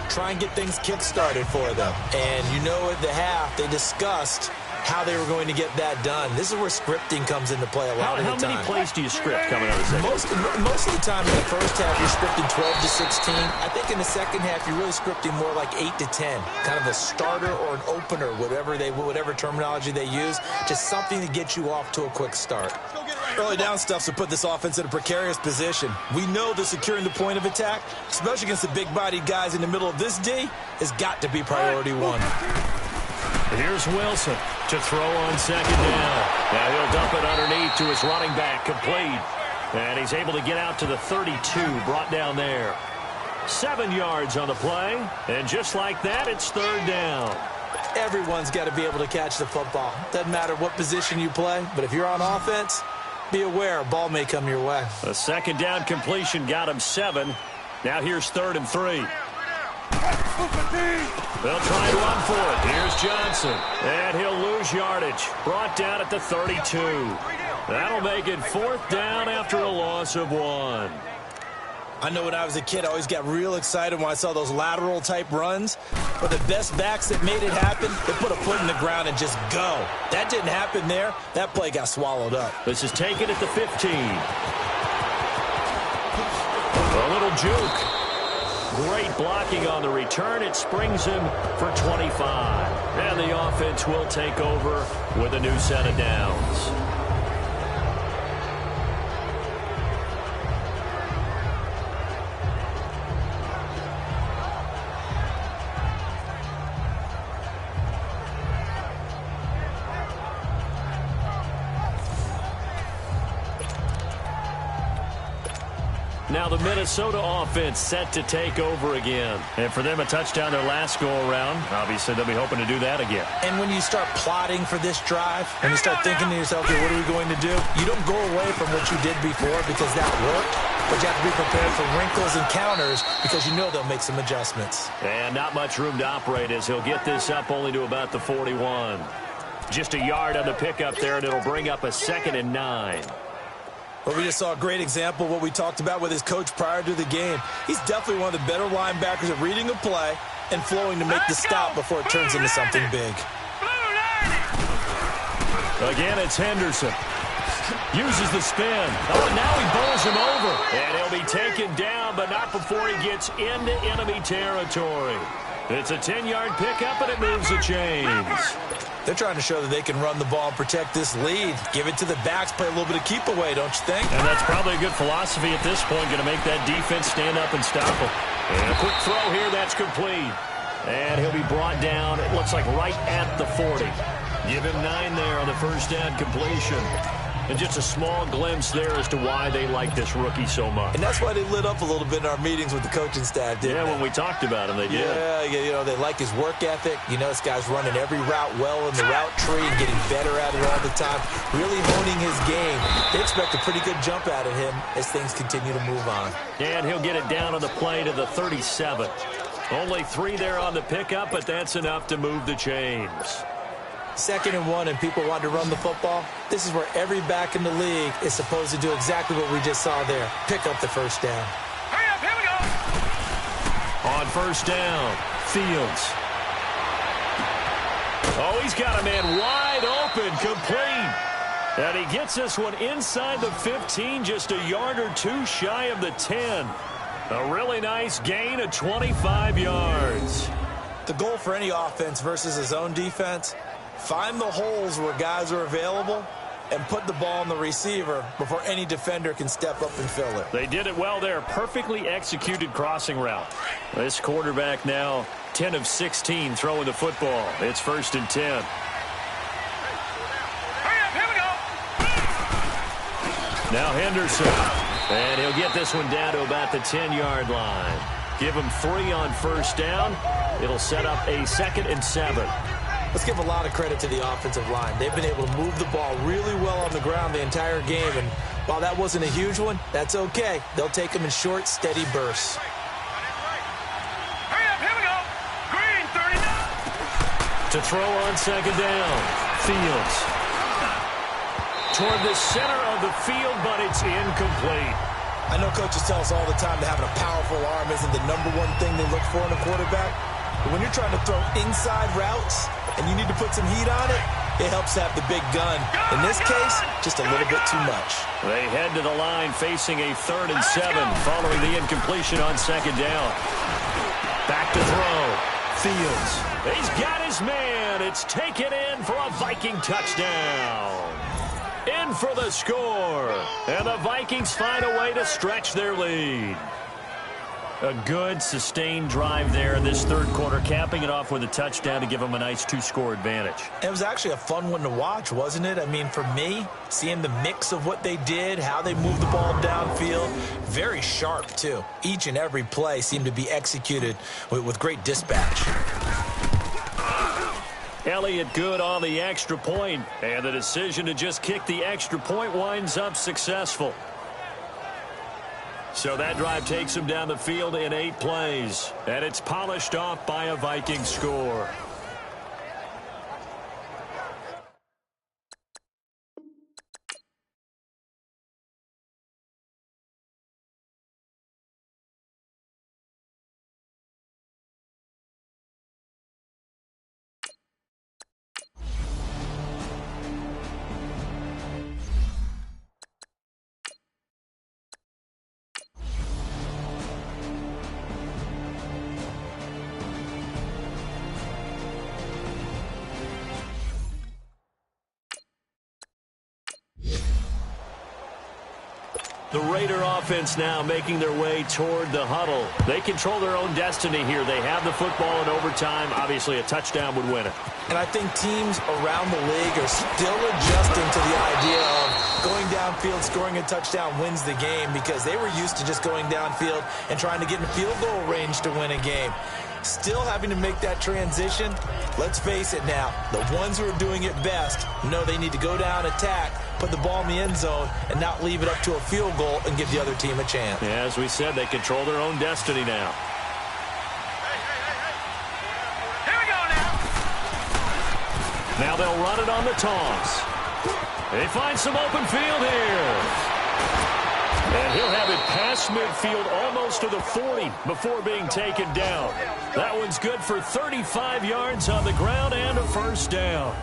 Try and get things kick-started for them. And you know at the half, they discussed how they were going to get that done. This is where scripting comes into play a lot of the time. How many plays do you script coming out of the second? Most of the time in the first half, you're scripting 12 to 16. I think in the second half, you're really scripting more like 8 to 10. Kind of a starter or an opener, whatever terminology they use. Just something to get you off to a quick start. Early down stuff to put this offense in a precarious position. We know that securing the point of attack, especially against the big-bodied guys in the middle of this D, has got to be priority 1. Here's Wilson to throw on second down. Now he'll dump it underneath to his running back, complete. And he's able to get out to the 32, brought down there. 7 yards on the play, and just like that, it's third down. Everyone's got to be able to catch the football. Doesn't matter what position you play, but if you're on offense, be aware a ball may come your way. A second down completion got him 7. Now here's 3rd and 3. They'll try and run for it. Here's Johnson. And he'll lose yardage. Brought down at the 32. That'll make it 4th down after a loss of 1. I know when I was a kid, I always got real excited when I saw those lateral-type runs. But the best backs that made it happen, they put a foot in the ground and just go. That didn't happen there. That play got swallowed up. This is taken at the 15. A little juke. Great blocking on the return. It springs him for 25. And the offense will take over with a new set of downs. Now the Minnesota offense set to take over again. And for them, a touchdown their last go-around. Obviously, they'll be hoping to do that again. And when you start plotting for this drive, and you start thinking to yourself, okay, what are we going to do? You don't go away from what you did before because that worked. But you have to be prepared for wrinkles and counters because you know they'll make some adjustments. And not much room to operate as he'll get this up only to about the 41. Just a yard on the pickup there, and it'll bring up a 2nd and 9. Well, we just saw a great example of what we talked about with his coach prior to the game. He's definitely one of the better linebackers at reading a play and flowing to make the stop before it turns into something big. Again, it's Henderson. Uses the spin. Oh, and now he bowls him over. And he'll be taken down, but not before he gets into enemy territory. It's a 10-yard pickup, and it moves the chains. They're trying to show that they can run the ball and protect this lead. Give it to the backs, play a little bit of keep away, don't you think? And that's probably a good philosophy at this point, going to make that defense stand up and stop them. And a quick throw here, that's complete. And he'll be brought down, it looks like right at the 40. Give him 9 there on the first down completion. And just a small glimpse there as to why they like this rookie so much. And that's why they lit up a little bit in our meetings with the coaching staff, didn't they? When we talked about him, they did. Yeah, you know, they like his work ethic. You know, this guy's running every route well in the route tree and getting better at it all the time. Really honing his game. They expect a pretty good jump out of him as things continue to move on. And he'll get it down on the play to the 37. Only 3 there on the pickup, but that's enough to move the chains. 2nd and 1 and people want to run the football. This is where every back in the league is supposed to do exactly what we just saw there. Pick up the first down. Hurry up, here we go. On first down, Fields. Oh, he's got a man wide open, complete. And he gets this one inside the 15, just a yard or two shy of the 10. A really nice gain of 25 yards. The goal for any offense versus his own defense, find the holes where guys are available and put the ball on the receiver before any defender can step up and fill it. They did it well there. Perfectly executed crossing route. This quarterback now 10 of 16 throwing the football. It's 1st and 10. Now Henderson. And he'll get this one down to about the 10-yard line. Give him 3 on 1st down. It'll set up a 2nd and 7. Let's give a lot of credit to the offensive line. They've been able to move the ball really well on the ground the entire game. And while that wasn't a huge one, that's okay. They'll take them in short, steady bursts. Hurry up, here we go. Green, 39. To throw on 2nd down. Fields. Toward the center of the field, but it's incomplete. I know coaches tell us all the time that having a powerful arm isn't the #1 thing they look for in a quarterback. But when you're trying to throw inside routes and you need to put some heat on it, it helps to have the big gun. In this case, just a little bit too much. They head to the line facing a 3rd and 7 following the incompletion on 2nd down. Back to throw. Fields. He's got his man. It's taken in for a Viking touchdown. In for the score. And the Vikings find a way to stretch their lead. A good, sustained drive there in this 3rd quarter, capping it off with a touchdown to give them a nice 2-score advantage. It was actually a fun one to watch, wasn't it? I mean, for me, seeing the mix of what they did, how they moved the ball downfield, very sharp, too. Each and every play seemed to be executed with great dispatch. Elliott good on the extra point, and the decision to just kick the extra point winds up successful. So that drive takes him down the field in 8 plays, and it's polished off by a Viking score. The Raider offense now making their way toward the huddle. They control their own destiny here. They have the football in overtime. Obviously, a touchdown would win it. And I think teams around the league are still adjusting to the idea of going downfield, scoring a touchdown wins the game, because they were used to just going downfield and trying to get in field goal range to win a game. Still having to make that transition. Let's face it now, the ones who are doing it best know they need to go down, attack, put the ball in the end zone, and not leave it up to a field goal and give the other team a chance. Yeah, as we said, they control their own destiny now. Here we go now. Now they'll run it on the toss. They find some open field here. And he'll have it past midfield almost to the 40 before being taken down. That one's good for 35 yards on the ground and a 1st down.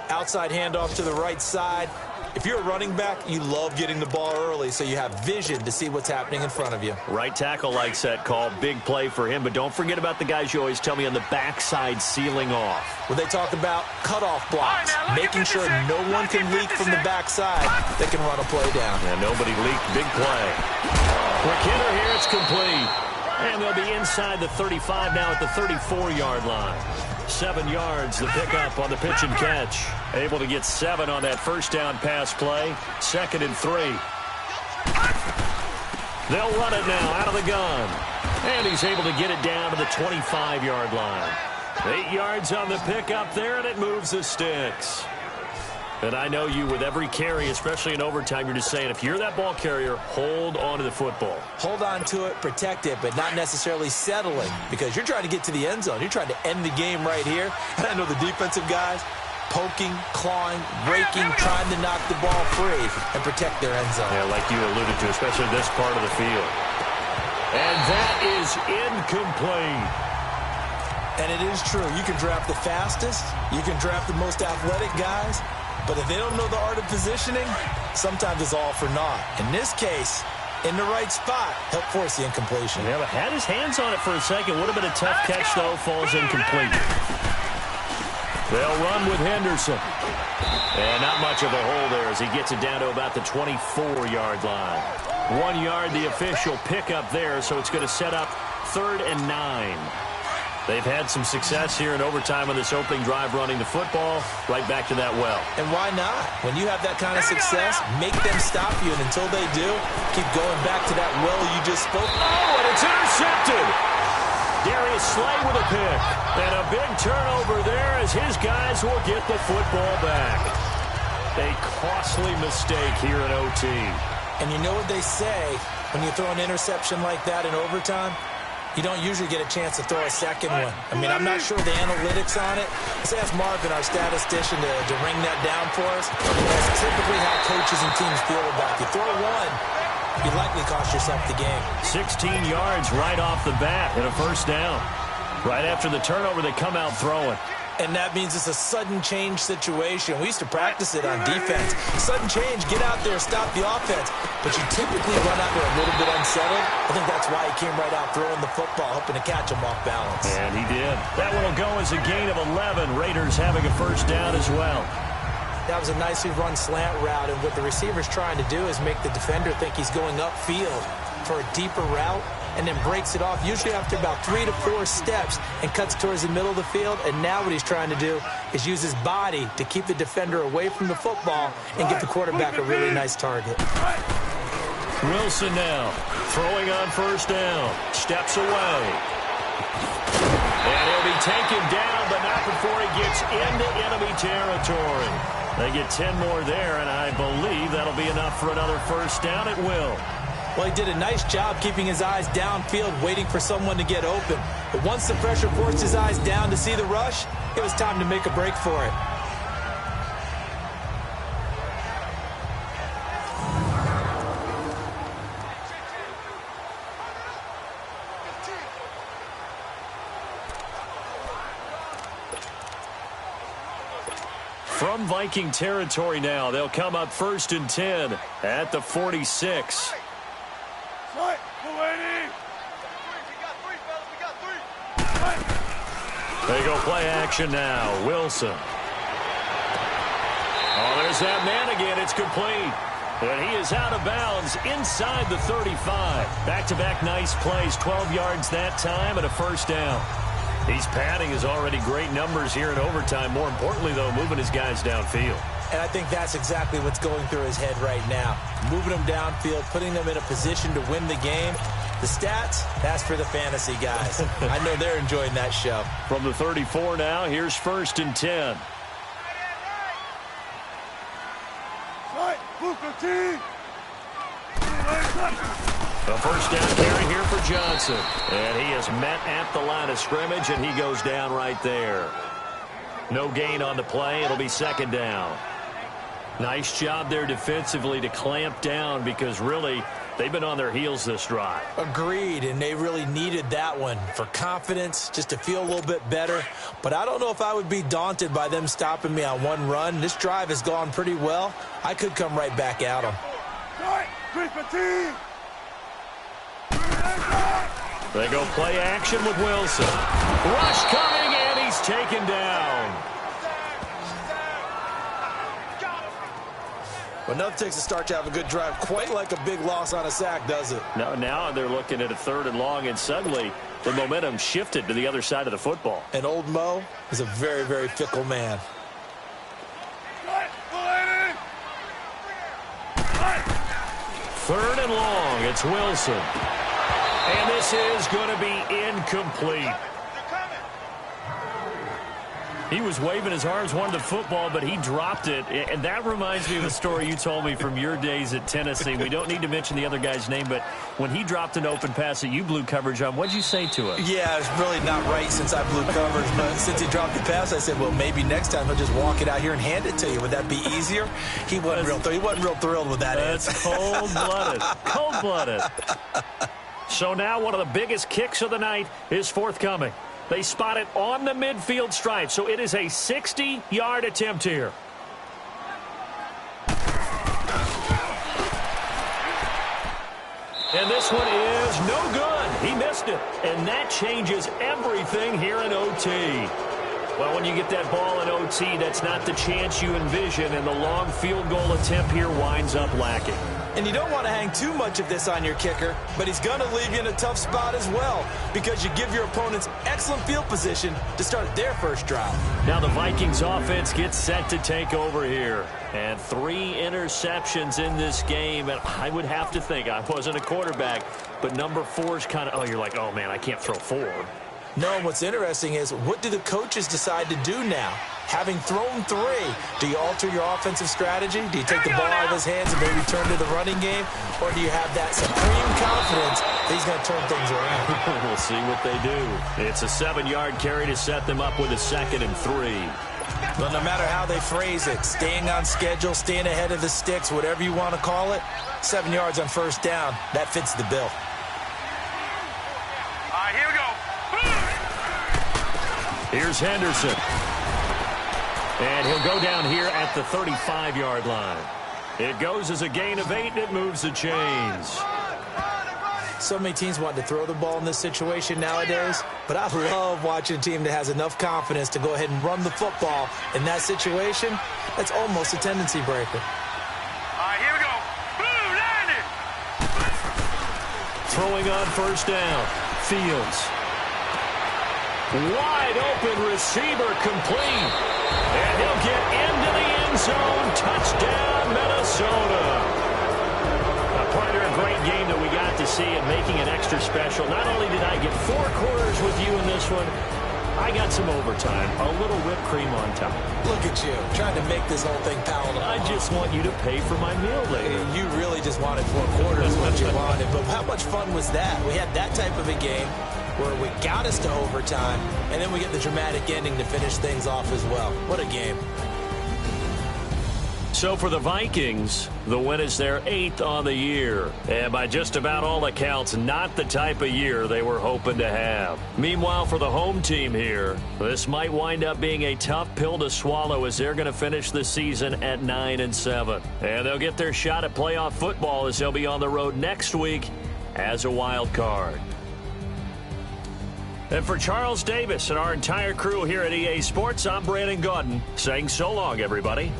Outside handoff to the right side. If you're a running back, you love getting the ball early so you have vision to see what's happening in front of you. Right tackle likes that call. Big play for him. But don't forget about the guys you always tell me on the backside sealing off. When they talk about cutoff blocks, making sure no one can leak from the backside, they can run a play down. And nobody leaked. Big play. Quick hitter here. It's complete. And they'll be inside the 35 now at the 34-yard line. 7 yards, the pickup on the pitch and catch. Able to get 7 on that 1st down pass play. 2nd and 3. They'll run it now out of the gun. And he's able to get it down to the 25-yard line. 8 yards on the pickup there, and it moves the sticks. And I know you, with every carry, especially in overtime, you're just saying, if you're that ball carrier, hold on to the football. Hold on to it, protect it, but not necessarily settling, because you're trying to get to the end zone. You're trying to end the game right here. And I know the defensive guys poking, clawing, breaking, trying to knock the ball free and protect their end zone. Yeah, like you alluded to, especially this part of the field. And that is incomplete. And it is true. You can draft the fastest. You can draft the most athletic guys. But if they don't know the art of positioning, sometimes it's all for naught. In this case, in the right spot, help force the incompletion. Yeah, but had his hands on it for a second. Would have been a tough catch, though. Falls incomplete. They'll run with Henderson. And not much of a hole there as he gets it down to about the 24-yard line. 1 yard, the official pickup there, so it's going to set up 3rd and 9. They've had some success here in overtime on this opening drive running the football. Right back to that well. And why not? When you have that kind of success, make them stop you. And until they do, keep going back to that well you just spoke. Oh, and it's intercepted. Darius Slay with a pick. And a big turnover there as his guys will get the football back. A costly mistake here in OT. And you know what they say when you throw an interception like that in overtime? You don't usually get a chance to throw a second one. I mean, I'm not sure the analytics on it. Let's ask Marvin, our statistician, to ring that down for us. That's typically how coaches and teams feel about it. You throw one, you likely cost yourself the game. 16 yards right off the bat and a first down. Right after the turnover, they come out throwing. And that means it's a sudden change situation. We used to practice it on defense. Sudden change, get out there, stop the offense. But you typically run out there a little bit unsettled. I think that's why he came right out throwing the football, hoping to catch him off balance. And he did. That one will go as a gain of 11. Raiders having a first down as well. That was a nicely run slant route, and what the receiver's trying to do is make the defender think he's going upfield for a deeper route, and then breaks it off, usually after about 3 to 4 steps, and cuts towards the middle of the field. And now what he's trying to do is use his body to keep the defender away from the football and give the quarterback a really nice target. Wilson now throwing on first down. Steps away. And he'll be taken down, but not before he gets into enemy territory. They get 10 more there, and I believe that'll be enough for another first down. It will. Well, he did a nice job keeping his eyes downfield, waiting for someone to get open. But once the pressure forced his eyes down to see the rush, it was time to make a break for it. From Viking territory now, they'll come up 1st and 10 at the 46. They go play action now. Wilson. Oh, there's that man again. It's complete. And he is out of bounds inside the 35. Back-to-back nice plays. 12 yards that time and a first down. He's padding his already great numbers here in overtime. More importantly, though, moving his guys downfield. And I think that's exactly what's going through his head right now. Moving them downfield, putting them in a position to win the game. The stats, that's for the fantasy guys. I know they're enjoying that show. From the 34 now, here's 1st and 10. A first down carry here for Johnson. And he is met at the line of scrimmage, and he goes down right there. No gain on the play. It'll be 2nd down. Nice job there defensively to clamp down because really they've been on their heels this drive. Agreed, and they really needed that one for confidence, just to feel a little bit better. But I don't know if I would be daunted by them stopping me on one run. This drive has gone pretty well. I could come right back at them. They go play action with Wilson. Rush coming, and he's taken down. But nothing takes a start to have a good drive, quite like a big loss on a sack, does it? No, now they're looking at a 3rd and long, and suddenly the momentum shifted to the other side of the football. And old Mo is a very, very fickle man. 3rd and long, it's Wilson. And this is going to be incomplete. He was waving his arms, wanted the football, but he dropped it. And that reminds me of a story you told me from your days at Tennessee. We don't need to mention the other guy's name, but when he dropped an open pass that you blew coverage on, what did you say to him? Yeah, it's really not right since I blew coverage. But since he dropped the pass, I said, well, maybe next time he'll just walk it out here and hand it to you. Would that be easier? He wasn't real thrilled with that. That's cold-blooded. Cold-blooded. So now one of the biggest kicks of the night is forthcoming. They spot it on the midfield stripe, so it is a 60-yard attempt here. And this one is no good. He missed it. And that changes everything here in OT. Well, when you get that ball in OT, that's not the chance you envision, and the long field goal attempt here winds up lacking. And you don't want to hang too much of this on your kicker, but he's going to leave you in a tough spot as well because you give your opponents excellent field position to start their first drive. Now the Vikings offense gets set to take over here. And 3 interceptions in this game, and I would have to think, I wasn't a quarterback, but number 4 is kind of, you're like, oh, man, I can't throw 4. No, and what's interesting is, what do the coaches decide to do now? Having thrown 3, do you alter your offensive strategy? Do you take the ball out of his hands and maybe turn to the running game? Or do you have that supreme confidence that he's going to turn things around? We'll see what they do. It's a 7-yard carry to set them up with a 2nd and 3. Well, no matter how they phrase it, staying on schedule, staying ahead of the sticks, whatever you want to call it, 7 yards on first down, that fits the bill. All right, here we go. Here's Henderson. And he'll go down here at the 35-yard line. It goes as a gain of 8, and it moves the chains. So many teams want to throw the ball in this situation nowadays, but I love watching a team that has enough confidence to go ahead and run the football in that situation. That's almost a tendency breaker. All right, here we go. Boom, landed. Throwing on first down. Fields. Wide open receiver complete. And he'll get into the end zone. Touchdown, Minnesota. Partner, a great game that we got to see and making it extra special. Not only did I get 4 quarters with you in this one, I got some overtime, a little whipped cream on top. Look at you, trying to make this whole thing palatable. I just want you to pay for my meal later. You really just wanted 4 quarters what you wanted, but how much fun was that? We had that type of a game where we got us to overtime, and then we get the dramatic ending to finish things off as well. What a game. So for the Vikings, the win is their 8th on the year. And by just about all accounts, not the type of year they were hoping to have. Meanwhile, for the home team here, this might wind up being a tough pill to swallow as they're going to finish the season at 9-7. And they'll get their shot at playoff football as they'll be on the road next week as a wild card. And for Charles Davis and our entire crew here at EA Sports, I'm Brandon Gaudin saying so long, everybody.